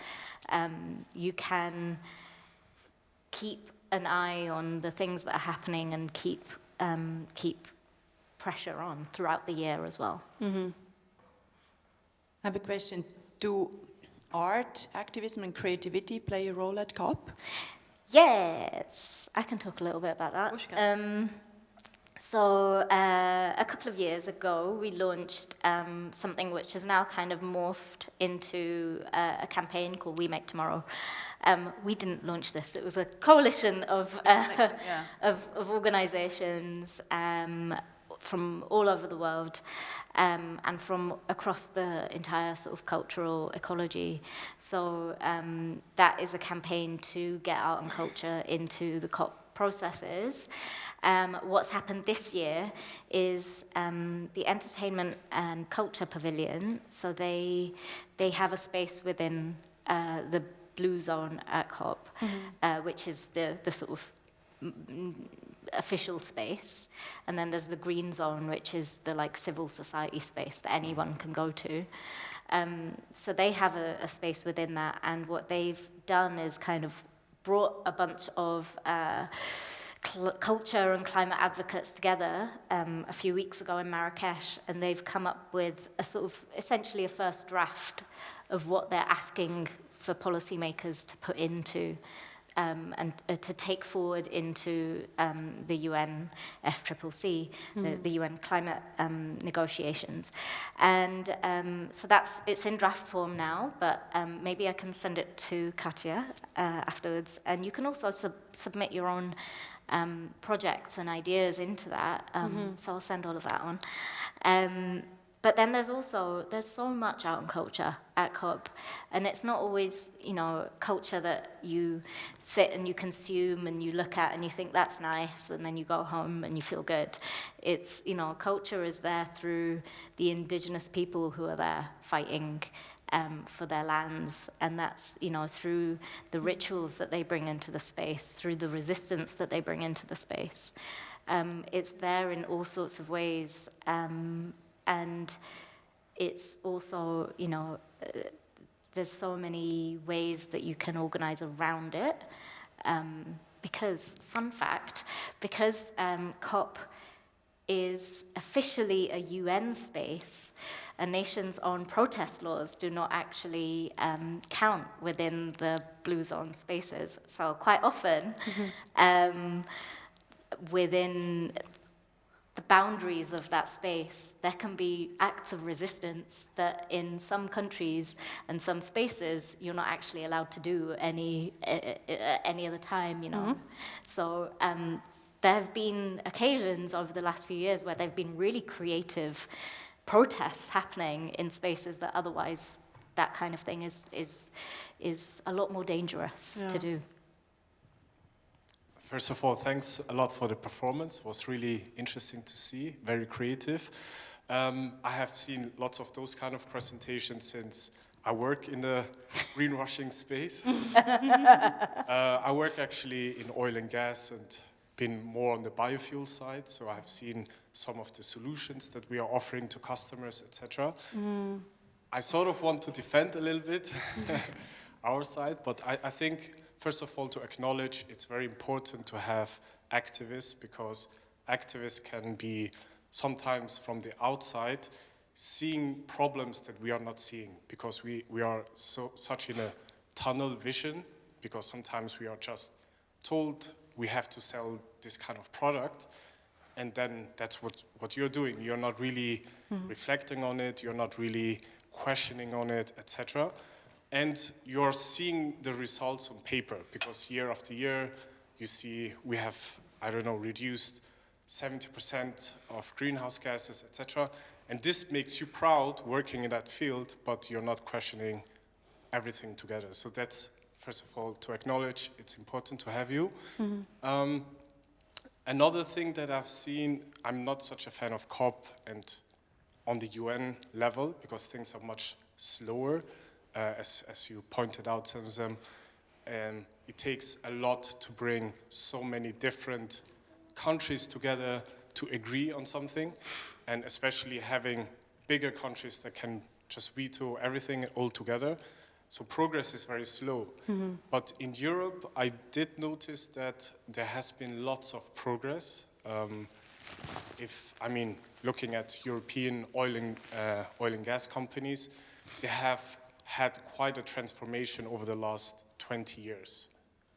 You can keep an eye on the things that are happening and keep pressure on throughout the year as well. I have a question. Do art, activism and creativity play a role at COP? Yes, I can talk a little bit about that. So a couple of years ago, we launched something which is now kind of morphed into a campaign called We Make Tomorrow. We didn't launch this. It was a coalition of organizations from all over the world and from across the entire sort of cultural ecology. So that is a campaign to get art and culture into the COP processes. What's happened this year is the Entertainment and Culture Pavilion. So they have a space within the Blue Zone at COP, which is the sort of official space, and then there's the Green Zone, which is the like civil society space that anyone can go to. So they have a space within that, and what they've done is kind of brought a bunch of culture and climate advocates together a few weeks ago in Marrakesh, and they've come up with a sort of essentially a first draft of what they're asking for policymakers to put into and to take forward into the UN FCCC, the UN climate negotiations. And so it's in draft form now, but maybe I can send it to Katja afterwards. And you can also submit your own projects and ideas into that. So I'll send all of that on. But then there's so much art and culture at COP, and it's not always, you know, culture that you sit and you consume and you look at and you think that's nice, and then you go home and you feel good. It's, you know, culture is there through the indigenous people who are there fighting for their lands, and that's, you know, through the rituals that they bring into the space, through the resistance that they bring into the space. It's there in all sorts of ways. And it's also, you know, there's so many ways that you can organize around it. Because, fun fact, because COP is officially a UN space, a nation's own protest laws do not actually count within the Blue Zone spaces. So quite often, within the boundaries of that space, there can be acts of resistance that in some countries and some spaces you're not actually allowed to do any other time, you know. So there have been occasions over the last few years where there have been really creative protests happening in spaces that otherwise that kind of thing is a lot more dangerous to do. First of all, thanks a lot for the performance. It was really interesting to see, very creative. I have seen lots of those kind of presentations since I work in the greenwashing space. I work actually in oil and gas and been more on the biofuel side, so I've seen some of the solutions that we are offering to customers, etc. I sort of want to defend a little bit our side, but I think, first of all, to acknowledge it's very important to have activists, because activists can be sometimes from the outside seeing problems that we are not seeing, because we are such in a tunnel vision, because sometimes we are just told we have to sell this kind of product, and then that's what you're doing. You're not really reflecting on it, you're not really questioning on it, etc. And you're seeing the results on paper, because year after year, you see we have, I don't know, reduced 70% of greenhouse gases, etc. And this makes you proud working in that field, but you're not questioning everything together. So that's, first of all, to acknowledge it's important to have you. Another thing that I've seen, I'm not such a fan of COP and on the UN level, because things are much slower, as you pointed out, some of them. It takes a lot to bring so many different countries together to agree on something, and especially having bigger countries that can just veto everything all together. So progress is very slow. But in Europe, I did notice that there has been lots of progress. Looking at European oil and gas companies, they have had quite a transformation over the last 20 years.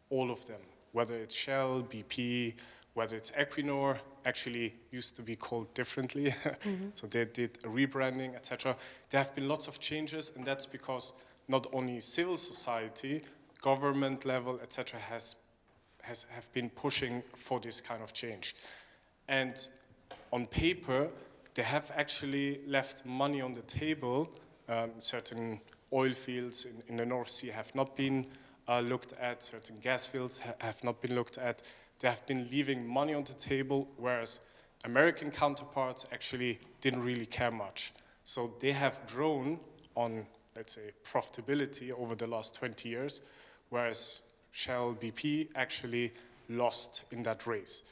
All of them, whether it's Shell, BP, whether it's Equinor, actually used to be called differently. So they did a rebranding, etc. There have been lots of changes, and that's because not only civil society, government level, etc., have been pushing for this kind of change. And on paper, they have actually left money on the table. Certain oil fields in the North Sea have not been looked at. Certain gas fields have not been looked at. They have been leaving money on the table, whereas American counterparts actually didn't really care much. So they have grown on, let's say, profitability over the last 20 years, whereas Shell, BP actually lost in that race.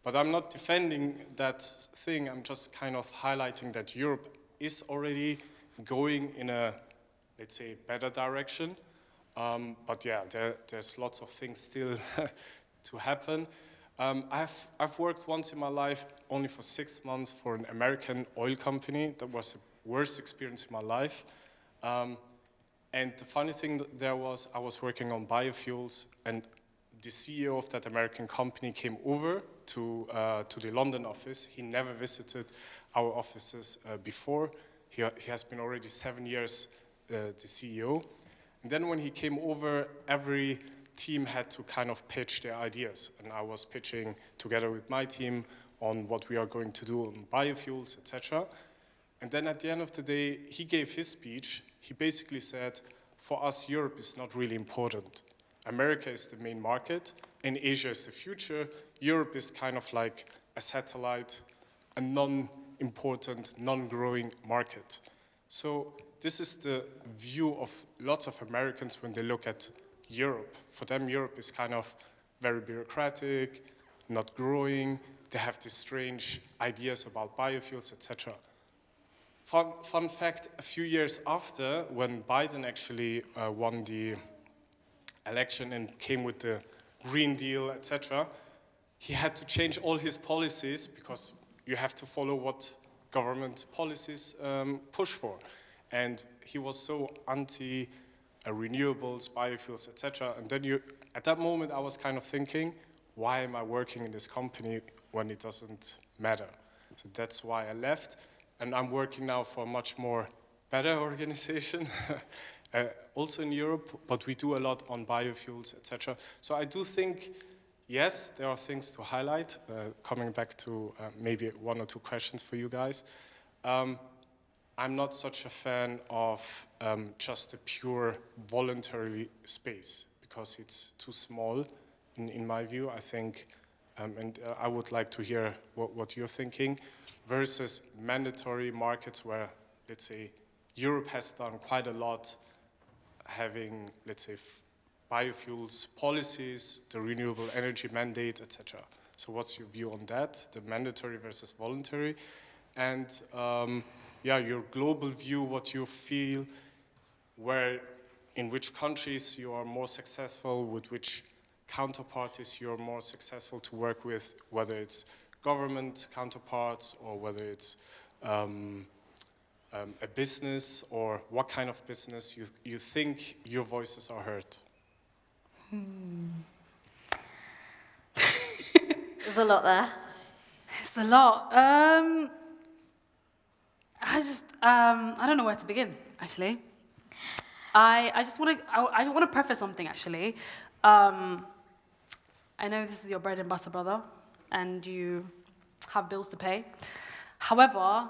But I'm not defending that thing, I'm just kind of highlighting that Europe is already going in a, let's say, better direction. But yeah, there's lots of things still to happen. I've worked once in my life, only for 6 months, for an American oil company. That was the worst experience in my life. And the funny thing there was, I was working on biofuels, and the CEO of that American company came over to the London office. He never visited our offices before. He has been already 7 years the CEO. And then when he came over, every team had to kind of pitch their ideas. And I was pitching together with my team on what we are going to do on biofuels, etc. And then at the end of the day, he gave his speech. He basically said, for us, Europe is not really important. America is the main market, and Asia is the future. Europe is kind of like a satellite, a non-important, non-growing market. So this is the view of lots of Americans when they look at Europe. For them, Europe is kind of very bureaucratic, not growing. They have these strange ideas about biofuels, etc. Fun fact, a few years after, when Biden actually won the election and came with the Green Deal, etc., he had to change all his policies because you have to follow what government policies push for. And he was so anti-renewables, biofuels, etc. And then at that moment, I was kind of thinking, why am I working in this company when it doesn't matter? So that's why I left. And I'm working now for a much more better organization, also in Europe, but we do a lot on biofuels, etc. So I do think, yes, there are things to highlight. Coming back to maybe 1 or 2 questions for you guys. I'm not such a fan of just a pure voluntary space, because it's too small in my view, I think. And I would like to hear what you're thinking, versus mandatory markets where, let's say, Europe has done quite a lot having, let's say, biofuels policies, the renewable energy mandate, etc. So what's your view on that, the mandatory versus voluntary? And your global view, what you feel, in which countries you are more successful, with which counterparties you're more successful to work with, whether it's government counterparts or whether it's a business, or what kind of business you think your voices are heard? There's a lot there. It's a lot. I don't know where to begin, actually. I want to preface something, actually. I know this is your bread and butter, brother, and you have bills to pay. However,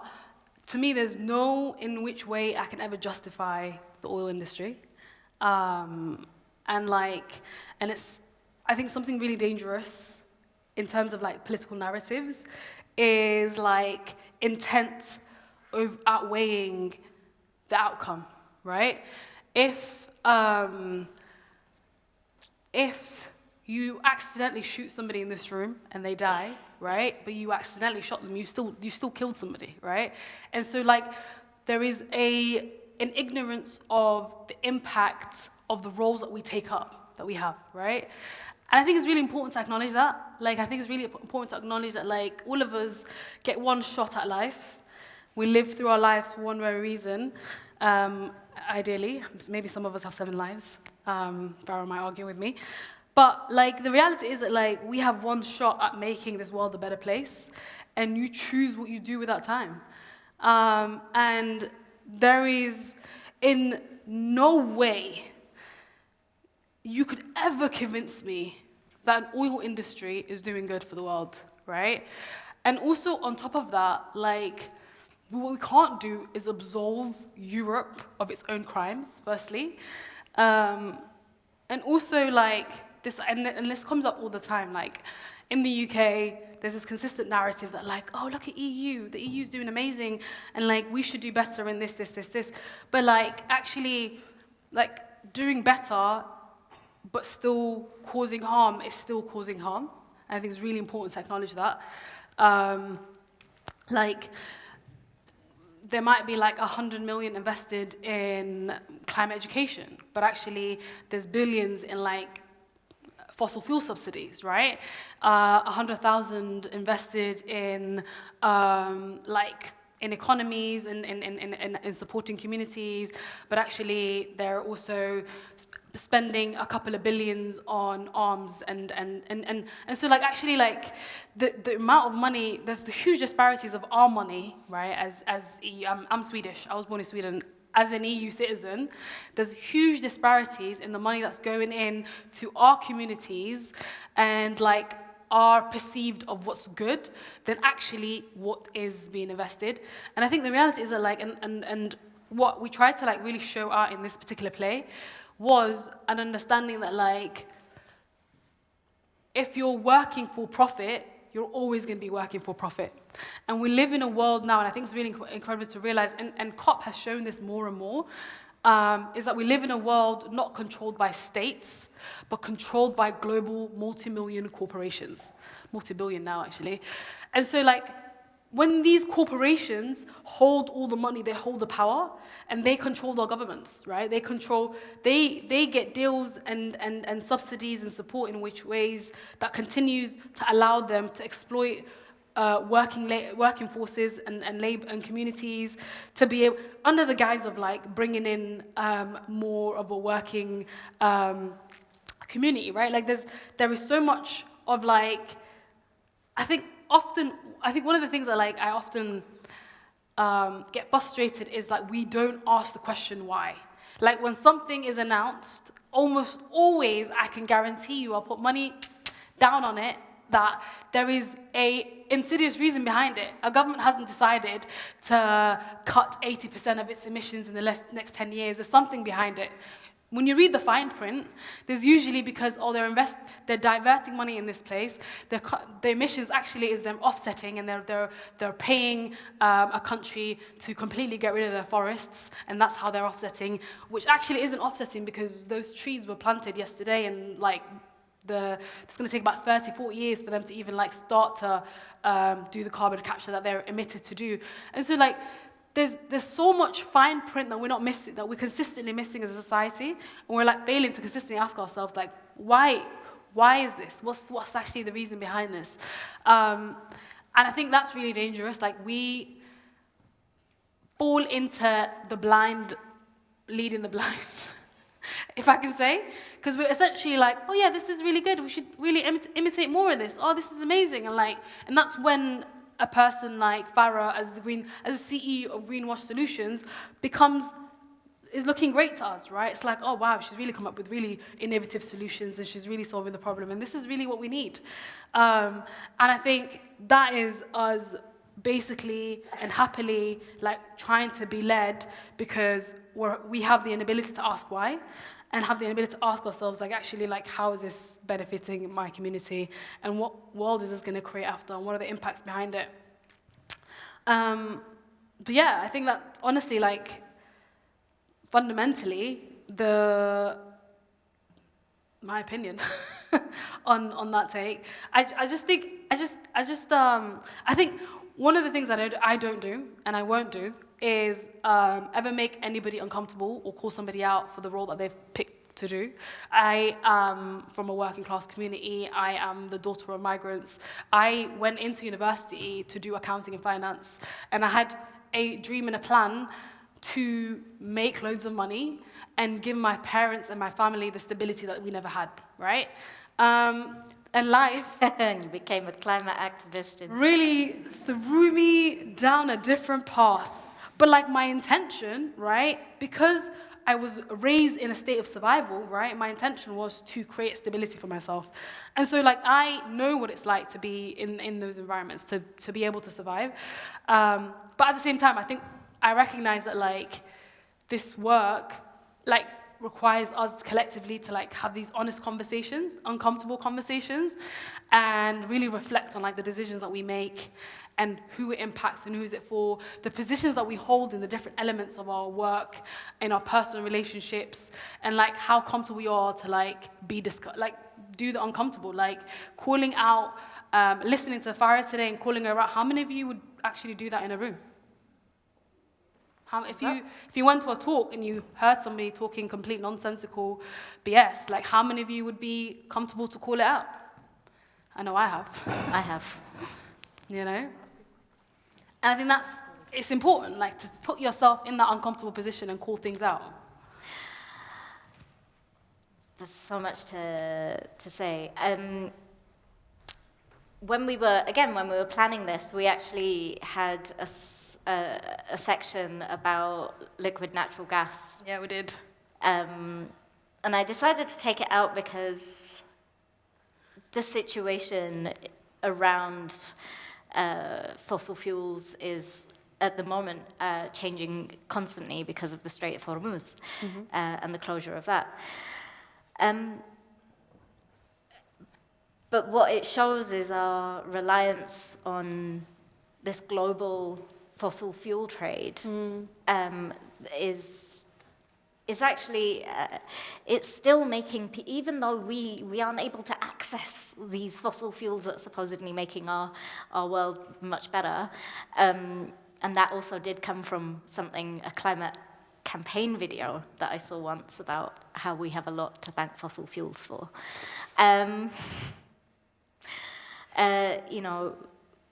to me, there's no in which way I can ever justify the oil industry. And it's, I think, something really dangerous in terms of like political narratives is like intent outweighing the outcome, right? If you accidentally shoot somebody in this room and they die, right? But you accidentally shot them, you still killed somebody, right? And so like there is an ignorance of the impact of the roles that we take up, that we have, right? And I think it's really important to acknowledge that. Like, I think it's really important to acknowledge that, like, all of us get one shot at life. We live through our lives for one very reason, ideally. Maybe some of us have 7 lives. Barrow might argue with me. But, like, the reality is that, like, we have one shot at making this world a better place, and you choose what you do with that time. And there is, in no way, you could ever convince me that an oil industry is doing good for the world, right? And also, on top of that, like, what we can't do is absolve Europe of its own crimes, firstly. And also, like, this, and this comes up all the time, like, in the UK, there's this consistent narrative that, like, oh, look at EU, the EU's doing amazing, and, like, we should do better in this. But, like, actually, like, doing better but still causing harm is still causing harm. And I think it's really important to acknowledge that. Like, there might be like 100 million invested in climate education, but actually there's billions in like fossil fuel subsidies, right? 100,000 invested in like in economies and in supporting communities, but actually they're also spending a couple of billions on arms and so like actually like the amount of money, there's the huge disparities of our money, right? As EU, I'm Swedish, I was born in Sweden. As an EU citizen, there's huge disparities in the money that's going in to our communities and like are perceived of what's good than actually what is being invested. And I think the reality is that like, and what we tried to like really show out in this particular play was an understanding that like, if you're working for profit, you're always going to be working for profit. And we live in a world now, and I think it's really incredible to realize, and COP has shown this more and more, is that we live in a world not controlled by states, but controlled by global multi-million corporations. Multi-billion now, actually. And so, like, when these corporations hold all the money, they hold the power, and they control our governments, right? They get deals and subsidies and support in which ways that continues to allow them to exploit working forces and labor and communities to be able, under the guise of like bringing in more of a working community, right? Like there is so much of like, I think one of the things that like I often get frustrated is like we don't ask the question why. Like when something is announced, almost always I can guarantee you I'll put money down on it that there is a insidious reason behind it. A government hasn't decided to cut 80% of its emissions in the next 10 years. There's something behind it. When you read the fine print, there's usually because, oh, they're diverting money in this place. The emissions actually is them offsetting, and they're paying a country to completely get rid of their forests, and that's how they're offsetting, which actually isn't offsetting because those trees were planted yesterday, and like it's going to take about 30, 40 years for them to even like start to do the carbon capture that they're emitted to do. And so like, there's so much fine print that we're not missing, that we're consistently missing as a society, and we're like failing to consistently ask ourselves like, why is this? What's actually the reason behind this? And I think that's really dangerous. Like we fall into the blind, leading the blind, if I can say, because we're essentially like, oh yeah, this is really good. We should really imitate more of this. Oh, this is amazing, and that's when a person like Farah, as the CEO of Greenwash Solutions, is looking great to us, right? It's like, oh wow, she's really come up with really innovative solutions, and she's really solving the problem, and this is really what we need. And I think that is us basically and happily like trying to be led, because we have the inability to ask why, and have the ability to ask ourselves, like, actually, like, how is this benefiting my community, and what world is this going to create after, and what are the impacts behind it? But yeah, I think that, honestly, like, fundamentally, my opinion on that take, I think one of the things that I don't do, and I won't do, is ever make anybody uncomfortable or call somebody out for the role that they've picked to do. I am from a working class community. I am the daughter of migrants. I went into university to do accounting and finance, and I had a dream and a plan to make loads of money and give my parents and my family the stability that we never had, right? And life And you became a climate activist. really threw me down a different path. But like my intention, right, because I was raised in a state of survival, right, my intention was to create stability for myself. And so like I know what it's like to be in those environments, to be able to survive. But at the same time, I think I recognize that like this work like requires us collectively to like have these honest conversations, uncomfortable conversations, and really reflect on like the decisions that we make and who it impacts and who's it for, the positions that we hold in the different elements of our work, in our personal relationships, and like how comfortable we are to like do the uncomfortable, like calling out, listening to Farah today and calling her out. How many of you would actually do that in a room? If you went to a talk and you heard somebody talking complete nonsensical BS, like how many of you would be comfortable to call it out? I know I have. I have. You know? And I think it's important, like to put yourself in that uncomfortable position and call things out. There's so much to say. When we were planning this, we actually had a section about liquid natural gas. Yeah, we did. And I decided to take it out because the situation around fossil fuels is, at the moment, changing constantly because of the Strait of Hormuz and the closure of that. But what it shows is our reliance on this global fossil fuel trade is actually, it's still making, even though we aren't able to access these fossil fuels that's supposedly making our world much better, and that also did come from a climate campaign video that I saw once about how we have a lot to thank fossil fuels for. You know,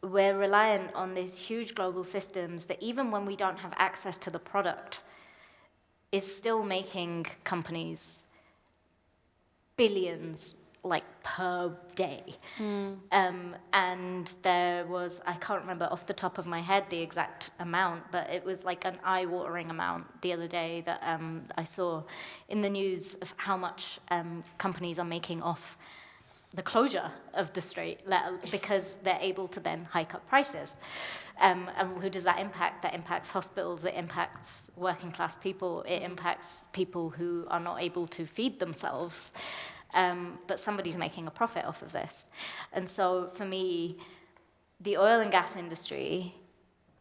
we're reliant on these huge global systems that even when we don't have access to the product, is still making companies billions, like, per day. And there was, I can't remember off the top of my head the exact amount, but it was like an eye-watering amount the other day that I saw in the news of how much companies are making off the closure of the strait, because they're able to then hike up prices. And who does that impact? That impacts hospitals, it impacts working class people, it impacts people who are not able to feed themselves. But somebody's making a profit off of this. And so for me, the oil and gas industry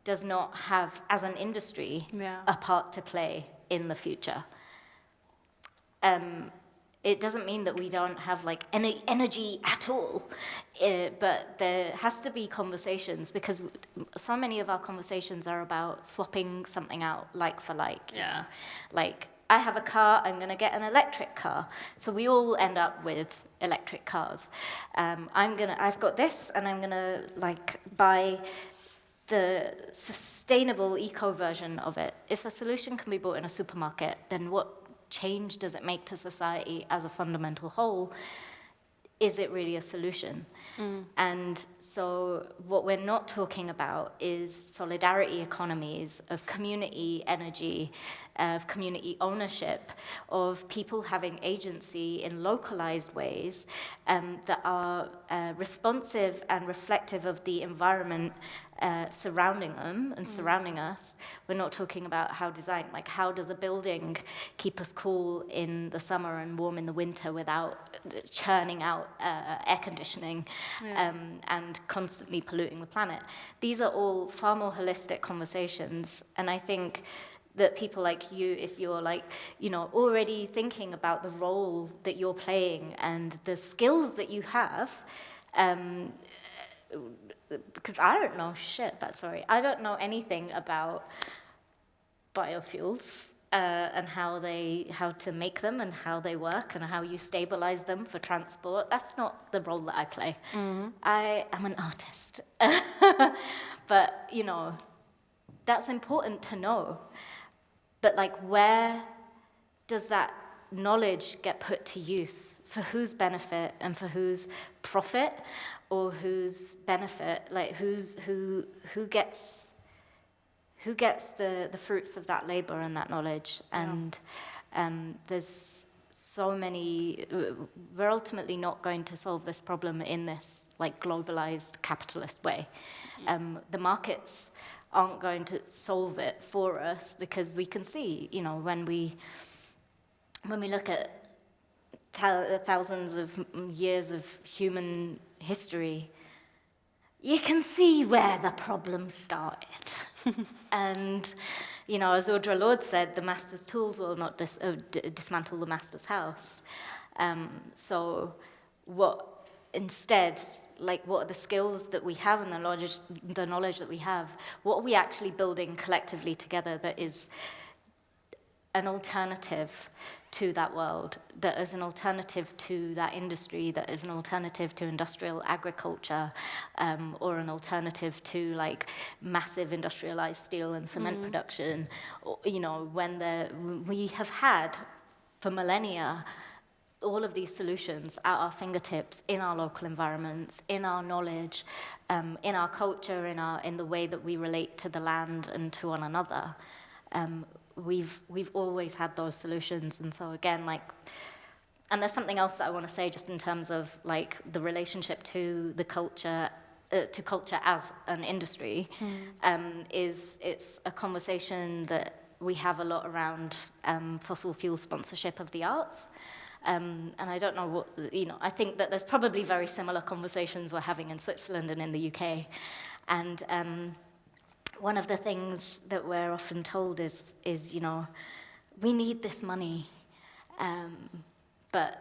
does not have, as an industry, a part to play in the future. it doesn't mean that we don't have like any energy at all, but there has to be conversations, because so many of our conversations are about swapping something out like for like. Yeah. Like, I have a car, I'm gonna get an electric car. So we all end up with electric cars. I've got this, and I'm gonna like buy the sustainable eco version of it. If a solution can be bought in a supermarket, then what change does it make to society as a fundamental whole? Is it really a solution? And so what we're not talking about is solidarity economies of community energy, of community ownership, of people having agency in localized ways that are responsive and reflective of the environment surrounding them and surrounding us. We're not talking about how design, like how does a building keep us cool in the summer and warm in the winter without churning out air conditioning and constantly polluting the planet. These are all far more holistic conversations, and I think that people like you, if you're like, you know, already thinking about the role that you're playing and the skills that you have, because I don't know shit, but sorry, I don't know anything about biofuels and how to make them and how they work and how you stabilize them for transport. That's not the role that I play. I am an artist. But, you know, that's important to know. But like, where does that knowledge get put to use? For whose benefit and for whose profit, or whose benefit? Like, who gets the fruits of that labor and that knowledge? And there's so many. We're ultimately not going to solve this problem in this like globalized capitalist way. The markets aren't going to solve it for us, because we can see, you know, when we look at thousands of years of human history, you can see where the problem started. And, you know, as Audre Lorde said, the master's tools will not dismantle the master's house. So instead, like, what are the skills that we have and the knowledge that we have? What are we actually building collectively together that is an alternative to that world, that is an alternative to that industry, that is an alternative to industrial agriculture, or an alternative to like massive industrialized steel and cement production? Or, you know, when we have had for millennia all of these solutions at our fingertips, in our local environments, in our knowledge, in our culture, in the way that we relate to the land and to one another. We've always had those solutions. And so again, like, and there's something else that I want to say just in terms of like the relationship to the culture, to culture as an industry, it's a conversation that we have a lot around fossil fuel sponsorship of the arts. And I don't know what, you know, I think that there's probably very similar conversations we're having in Switzerland and in the UK. And one of the things that we're often told is, you know, we need this money, but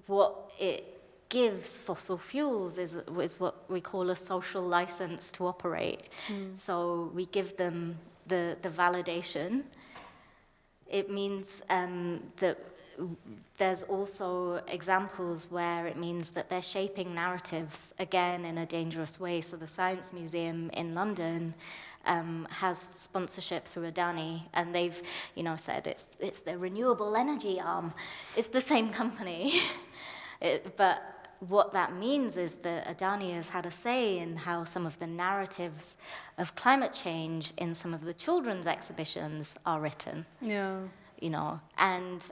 what it gives fossil fuels is what we call a social license to operate. So we give them the validation. It means that there's also examples where it means that they're shaping narratives, again, in a dangerous way. So the Science Museum in London has sponsorship through Adani, and they've, you know, said it's the renewable energy arm. It's the same company. But what that means is that Adani has had a say in how some of the narratives of climate change in some of the children's exhibitions are written. Yeah. You know, and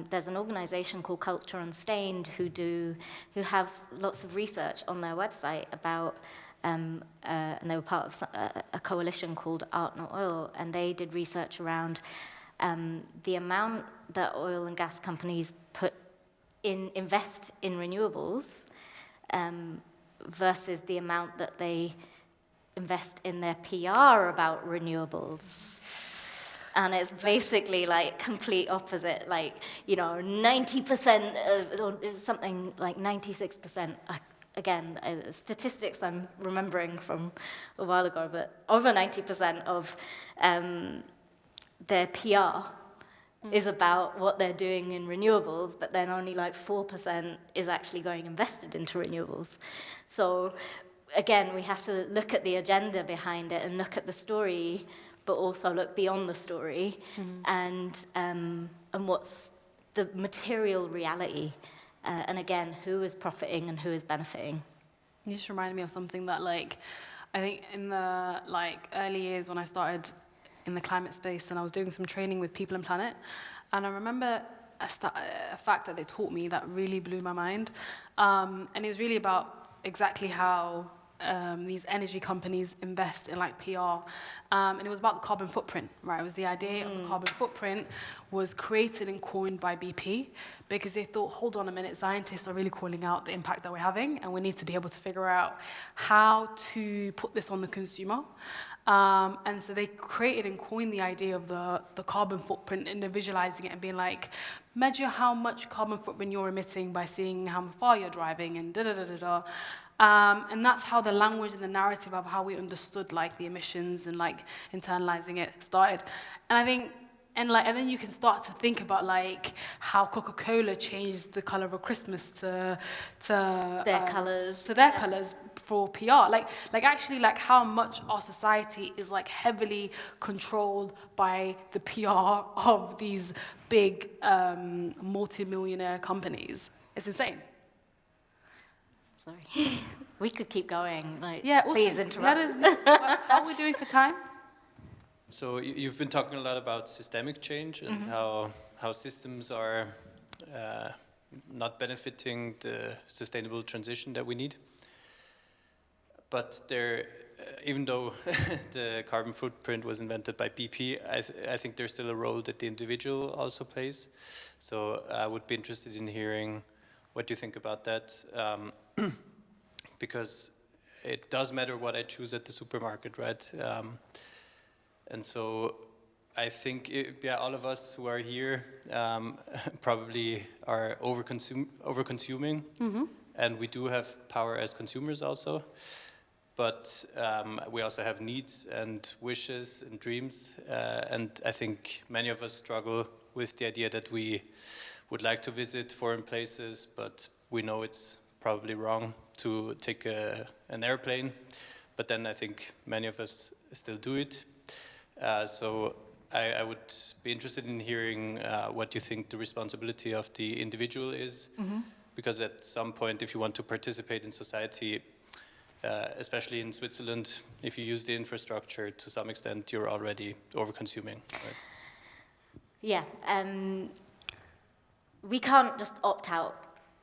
there's an organization called Culture Unstained who have lots of research on their website about, and they were part of a coalition called Art Not Oil, and they did research around the amount that oil and gas companies invest in renewables versus the amount that they invest in their PR about renewables. And it's basically like complete opposite, like, 90% of, or something like 96%, again, statistics I'm remembering from a while ago, but over 90% of their PR is about what they're doing in renewables, but then only like 4% is actually going invested into renewables. So again, we have to look at the agenda behind it and look at the story, but also look beyond the story and what's the material reality. And again, who is profiting and who is benefiting. You just reminded me of something that, like, I think in the early years when I started in the climate space and I was doing some training with People and Planet, and I remember a fact that they taught me that really blew my mind, and it was really about exactly how these energy companies invest in like PR, and it was about the carbon footprint, right? It was the idea of the carbon footprint was created and coined by BP because they thought, hold on a minute, scientists are really calling out the impact that we're having, and we need to be able to figure out how to put this on the consumer. And so they created and coined the idea of the carbon footprint and visualizing it and being like, measure how much carbon footprint you're emitting by seeing how far you're driving and da-da-da-da-da. And that's how the language and the narrative of how we understood like the emissions and like internalizing it started. And I think, and then you can start to think about like how Coca-Cola changed the color of Christmas to Their colors. To their colors for PR. Like actually like how much our society is like heavily controlled by the PR of these big multi-millionaire companies. It's insane. Sorry. We could keep going. Like, yeah, please interrupt. Let us know. How are we doing for time? So you've been talking a lot about systemic change and how systems are not benefiting the sustainable transition that we need. But even though the carbon footprint was invented by BP, I think there's still a role that the individual also plays. So I would be interested in hearing what you think about that, because it does matter what I choose at the supermarket, right? And so I think, all of us who are here probably are over-consuming, and we do have power as consumers also. But we also have needs and wishes and dreams, and I think many of us struggle with the idea that we would like to visit foreign places, but we know it's probably wrong to take an airplane. But then I think many of us still do it. So I would be interested in hearing what you think the responsibility of the individual is, because at some point, if you want to participate in society, especially in Switzerland, if you use the infrastructure to some extent, you're already over-consuming. Right? Yeah, we can't just opt out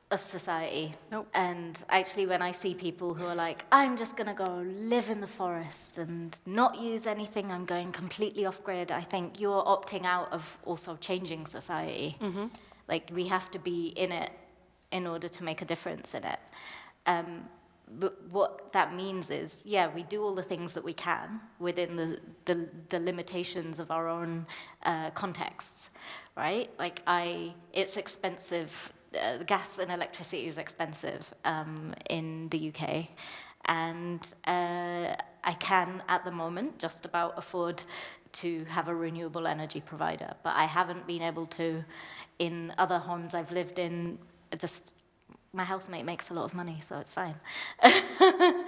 of society. Nope. And actually when I see people who are like, I'm just going to go live in the forest and not use anything, I'm going completely off-grid, I think you're opting out of also changing society. Like, we have to be in it in order to make a difference in it. But what that means is, yeah, we do all the things that we can within the limitations of our own contexts, right? Like, it's expensive. Gas and electricity is expensive in the UK, and I can, at the moment, just about afford to have a renewable energy provider, but I haven't been able to in other homes I've lived in. Just my housemate makes a lot of money, so it's fine. I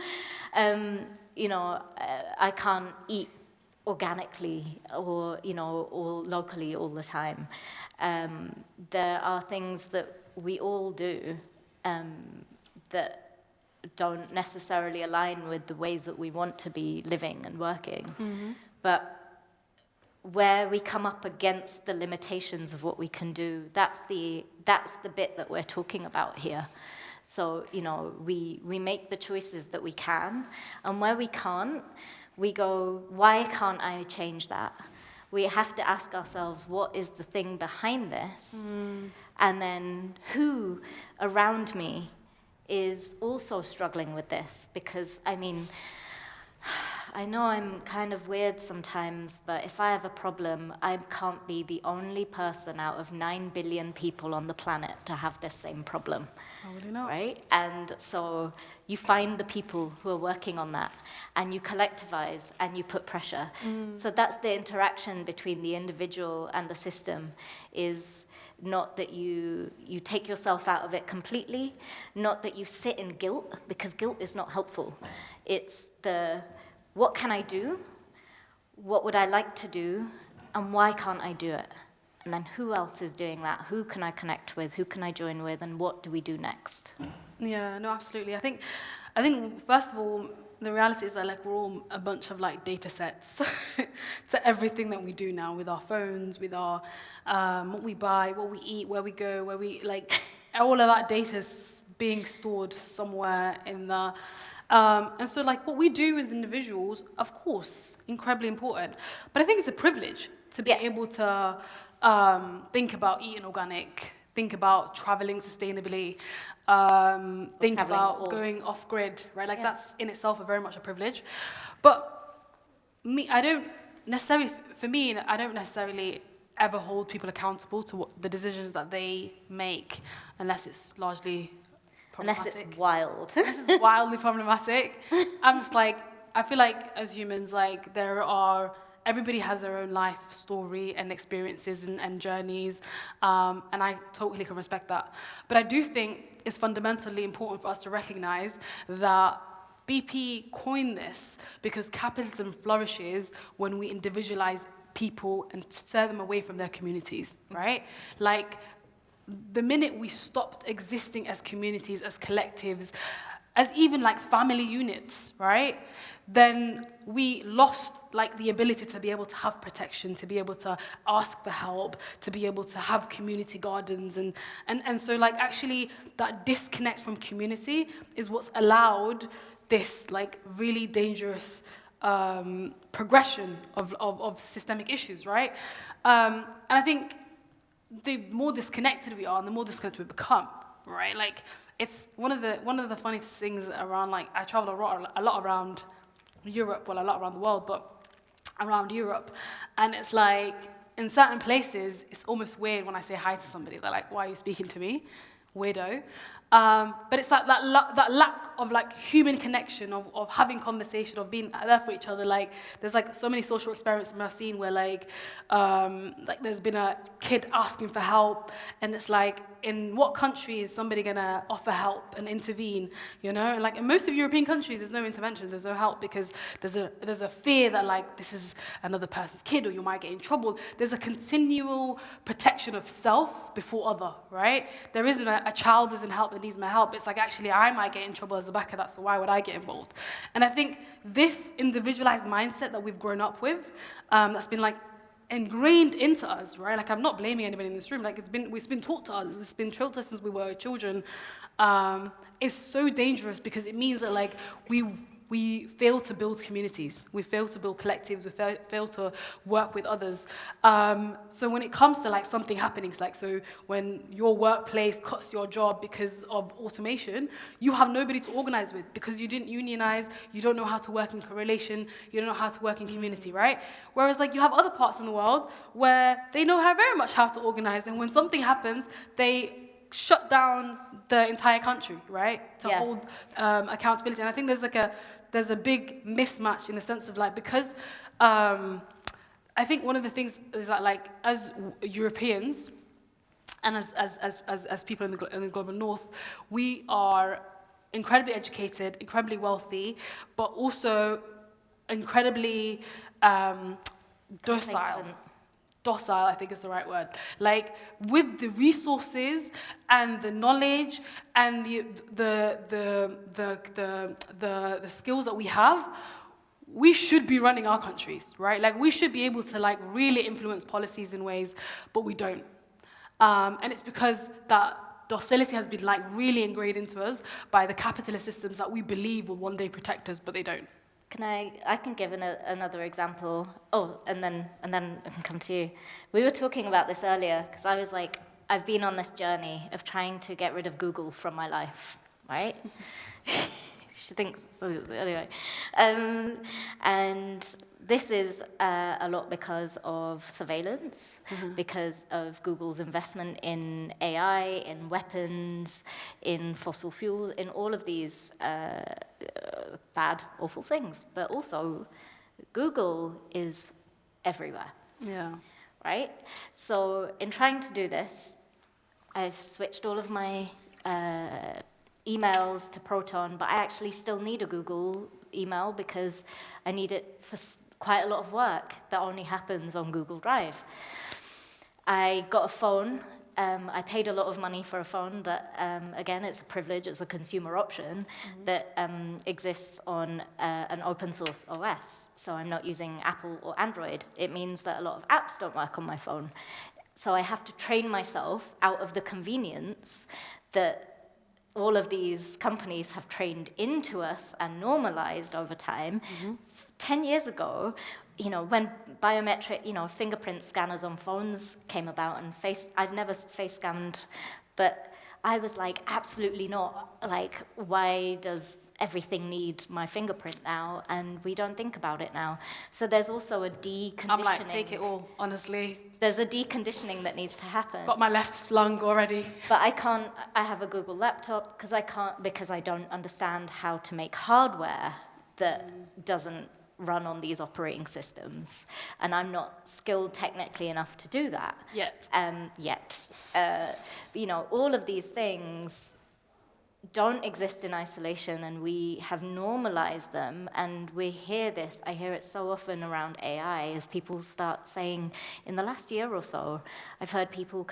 can't eat organically or locally all the time. There are things that we all do that don't necessarily align with the ways that we want to be living and working. But where we come up against the limitations of what we can do, that's the bit that we're talking about here. So, we make the choices that we can, and where we can't, we go, why can't I change that? We have to ask ourselves, what is the thing behind this? And then who around me is also struggling with this? Because, I know I'm kind of weird sometimes, but if I have a problem, I can't be the only person out of 9 billion people on the planet to have this same problem. Probably not. Right? And so you find the people who are working on that, and you collectivize, and you put pressure. So that's the interaction between the individual and the system, is not that you take yourself out of it completely, not that you sit in guilt, because guilt is not helpful. It's what can I do? What would I like to do? And why can't I do it? And then who else is doing that? Who can I connect with? Who can I join with? And what do we do next? Yeah, no, absolutely. I think first of all, the reality is that like we're all a bunch of like data sets to everything that we do now, with our phones, with our what we buy, what we eat, where we go, where we like all of that data is being stored somewhere in the and so like what we do as individuals, of course, incredibly important. But I think it's a privilege to be able to think about eating organic, think about traveling sustainably, think about going off grid, right? Like that's in itself very much a privilege. But I don't necessarily ever hold people accountable to the decisions that they make, unless it's largely problematic. Unless it's wild. Unless it's wildly problematic. I'm just like, I feel like as humans, like everybody has their own life story and experiences and journeys, and I totally can respect that. But I do think it's fundamentally important for us to recognize that BP coined this because capitalism flourishes when we individualize people and steer them away from their communities, right? Like, the minute we stopped existing as communities, as collectives, as even like family units, right? Then we lost like the ability to be able to have protection, to be able to ask for help, to be able to have community gardens. And so like actually that disconnect from community is what's allowed this like really dangerous progression of systemic issues, right? And I think the more disconnected we are, and the more disconnected we become, right? Like, it's one of the funniest things around, like, I travel a lot around Europe, well, a lot around the world, but around Europe, and it's like, in certain places, it's almost weird when I say hi to somebody. They're like, why are you speaking to me? Weirdo. But it's like that lack of like human connection, of having conversation, of being there for each other. Like there's like so many social experiments I've seen where like there's been a kid asking for help, and it's like, in what country is somebody gonna offer help and intervene? You know, and like in most of European countries, there's no intervention, there's no help, because there's a fear that like this is another person's kid or you might get in trouble. There's a continual protection of self before other, right? There isn't a child isn't help that needs my help. It's like, actually, I might get in trouble as the back of that, so why would I get involved? And I think this individualized mindset that we've grown up with, that's been like ingrained into us, right? Like, I'm not blaming anybody in this room. Like, it's been taught to us. It's been taught to us since we were children. It's so dangerous because it means that like we fail to build communities, we fail to build collectives, we fail to work with others. So when it comes to like something happening, like so when your workplace cuts your job because of automation, you have nobody to organize with because you didn't unionize, you don't know how to work in correlation, you don't know how to work in community, right? Whereas like you have other parts in the world where they know very much how to organize, and when something happens, they shut down the entire country, right? To hold accountability. And I think there's a big mismatch in the sense of like, because I think one of the things is that like as Europeans and as people in the global north, we are incredibly educated, incredibly wealthy, but also incredibly docile. Docile, I think is the right word. Like with the resources and the knowledge and the skills that we have, we should be running our countries, right? Like we should be able to like really influence policies in ways, but we don't. And it's because that docility has been like really ingrained into us by the capitalist systems that we believe will one day protect us, but they don't. I can give another example. Oh, and then I can come to you. We were talking about this earlier, because I was like, I've been on this journey of trying to get rid of Google from my life, right? She thinks, anyway. And this is a lot because of surveillance, because of Google's investment in AI, in weapons, in fossil fuels, in all of these bad, awful things. But also, Google is everywhere. Yeah. Right? So in trying to do this, I've switched all of my emails to Proton, but I actually still need a Google email because I need it for quite a lot of work that only happens on Google Drive. I got a phone. I paid a lot of money for a phone that, again, it's a privilege, it's a consumer option that exists on an open source OS. So I'm not using Apple or Android. It means that a lot of apps don't work on my phone. So I have to train myself out of the convenience that all of these companies have trained into us and normalized over time. 10 years ago, when biometric, fingerprint scanners on phones came about, and I've never face scanned, but I was like, absolutely not. Like, why does everything need my fingerprint now? And we don't think about it now. So there's also a deconditioning. I'm like, take it all, honestly. There's a deconditioning that needs to happen. Got my left lung already. But I have a Google laptop because I don't understand how to make hardware that doesn't run on these operating systems. And I'm not skilled technically enough to do that. Yet. All of these things don't exist in isolation, and we have normalized them, and I hear it so often around AI, as people start saying, in the last year or so, I've heard people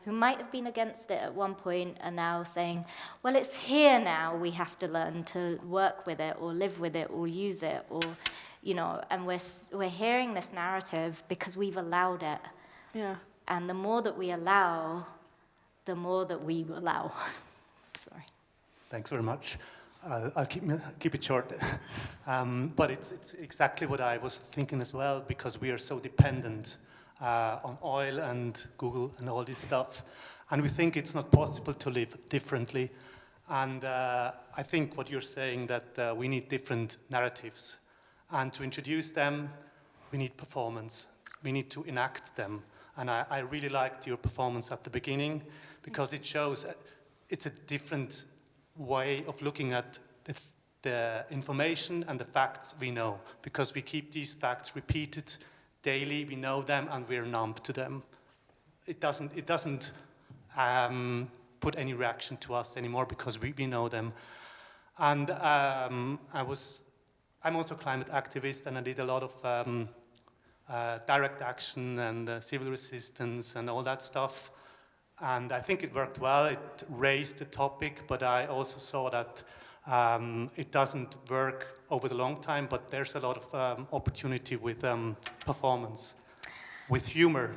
who might have been against it at one point are now saying, well, it's here now, we have to learn to work with it, or live with it, or use it, or, and we're hearing this narrative because we've allowed it. Yeah. And the more that we allow, the more that we allow. Sorry. Thanks very much. I'll keep it short. But it's exactly what I was thinking as well, because we are so dependent on oil and Google and all this stuff. And we think it's not possible to live differently. And I think what you're saying, that we need different narratives. And to introduce them, we need performance. We need to enact them. And I really liked your performance at the beginning, because it shows it's a different way of looking at the information and the facts we know, because we keep these facts repeated daily, we know them, and we're numb to them. It doesn't put any reaction to us anymore, because we know them. And I'm also a climate activist, and I did a lot of direct action and civil resistance and all that stuff. And I think it worked well. It raised the topic, but I also saw that it doesn't work over the long time, but there's a lot of opportunity with performance, with humor.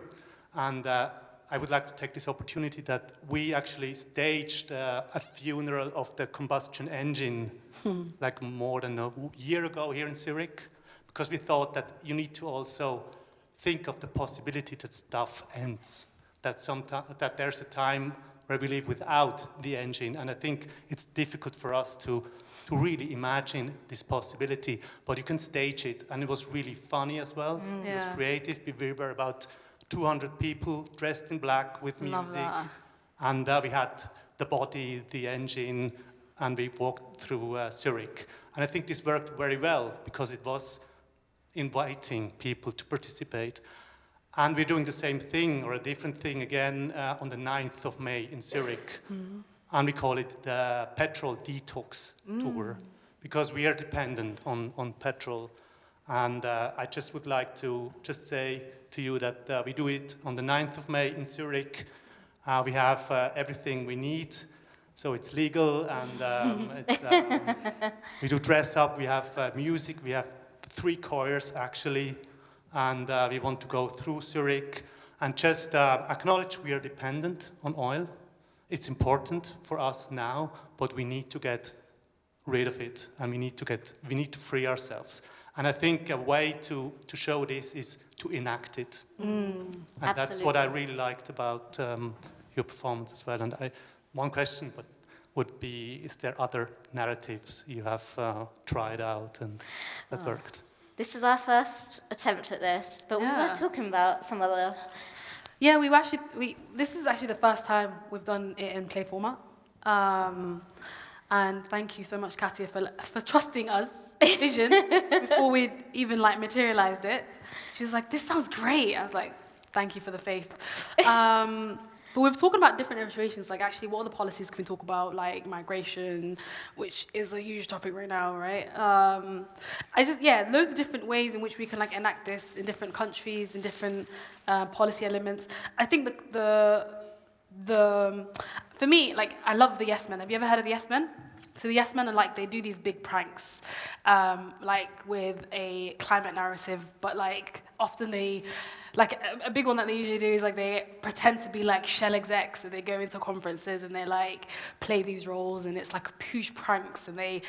And I would like to take this opportunity that we actually staged a funeral of the combustion engine like more than a year ago here in Zurich, because we thought that you need to also think of the possibility that stuff ends. That there's a time where we live without the engine, and I think it's difficult for us to really imagine this possibility, but you can stage it, and it was really funny as well. It was creative. We were about 200 people dressed in black with music, and we had the body, the engine, and we walked through Zurich. And I think this worked very well, because it was inviting people to participate. And we're doing the same thing, or a different thing again, on the 9th of May in Zurich. And we call it the Petrol Detox Tour, because we are dependent on petrol. And I just would like to just say to you that we do it on the 9th of May in Zurich. We have everything we need, so it's legal, and we do dress up, we have music, we have 3 choirs actually. And we want to go through Zurich and just acknowledge we are dependent on oil. It's important for us now, but we need to get rid of it, and we need to free ourselves. And I think a way to show this is to enact it. And that's what I really liked about your performance as well. And one question, but would be, is there other narratives you have tried out and that worked? This is our first attempt at this, but we were talking about some other... Yeah, this is actually the first time we've done it in play format. And thank you so much, Katia, for trusting us vision before we even materialized it. She was like, "This sounds great." I was like, "Thank you for the faith." But we've talked about different iterations, actually what other policies can we talk about, like migration, which is a huge topic right now, right? Loads of different ways in which we can enact this in different countries, in different policy elements. I think for me, I love the Yes Men. Have you ever heard of the Yes Men? So the Yes Men are they do these big pranks, with a climate narrative, but often they, a big one that they usually do is they pretend to be Shell execs, and they go into conferences and they play these roles, and it's huge pranks, and they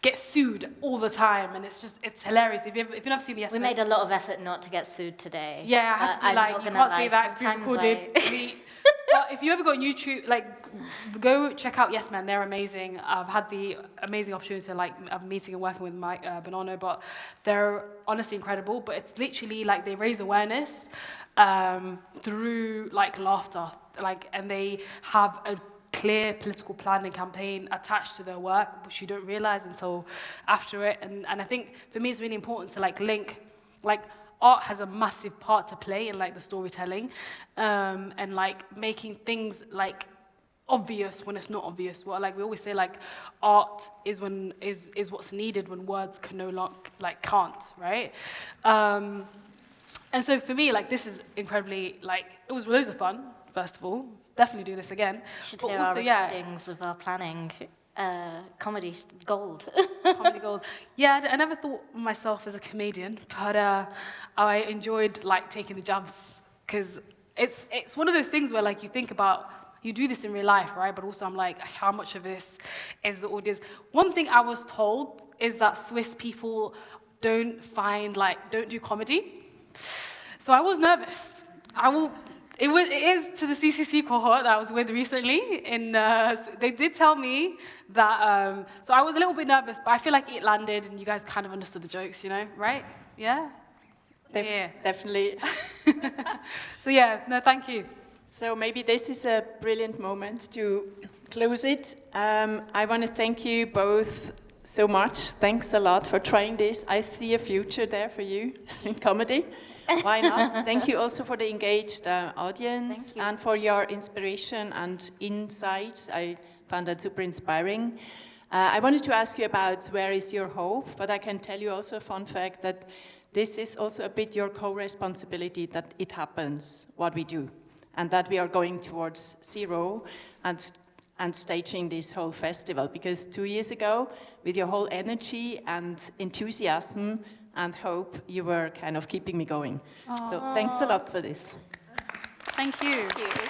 get sued all the time, and it's hilarious. If you've never seen the Yes Men, we made a lot of effort not to get sued today. Yeah, I had to be you can't say that, it's pre-recorded. But if you ever go on YouTube, go check out Yes Men. They're amazing. I've had the amazing opportunity of meeting and working with Mike Bonanno, but they're honestly incredible. But it's literally they raise awareness through laughter, and they have a clear political plan and campaign attached to their work, which you don't realize until after it. And I think for me it's really important to link art has a massive part to play in the storytelling, and making things obvious when it's not obvious. Well, we always say art is what's needed when words can no longer can't, right? And so for me this is incredibly it was loads of fun. First of all, definitely do this again. You should hear our recordings of our planning. Comedy gold. Comedy gold. Yeah, I never thought of myself as a comedian, but I enjoyed taking the jumps, because it's one of those things where you think about, you do this in real life, right? But also I'm how much of this is the audience? One thing I was told is that Swiss people don't do comedy. So I was nervous. It is to the CCC cohort that I was with recently. They did tell me that, so I was a little bit nervous, but I feel it landed, and you guys kind of understood the jokes, right? Yeah? Definitely. So no, thank you. So maybe this is a brilliant moment to close it. I want to thank you both so much. Thanks a lot for trying this. I see a future there for you in comedy. Why not? Thank you also for the engaged audience and for your inspiration and insights. I found that super inspiring. I wanted to ask you about where is your hope, but I can tell you also a fun fact that this is also a bit your co-responsibility that it happens, what we do, and that we are going towards zero and staging this whole festival. Because 2 years ago, with your whole energy and enthusiasm and hope, you were kind of keeping me going. Aww. So thanks a lot for this. Thank you. Thank you.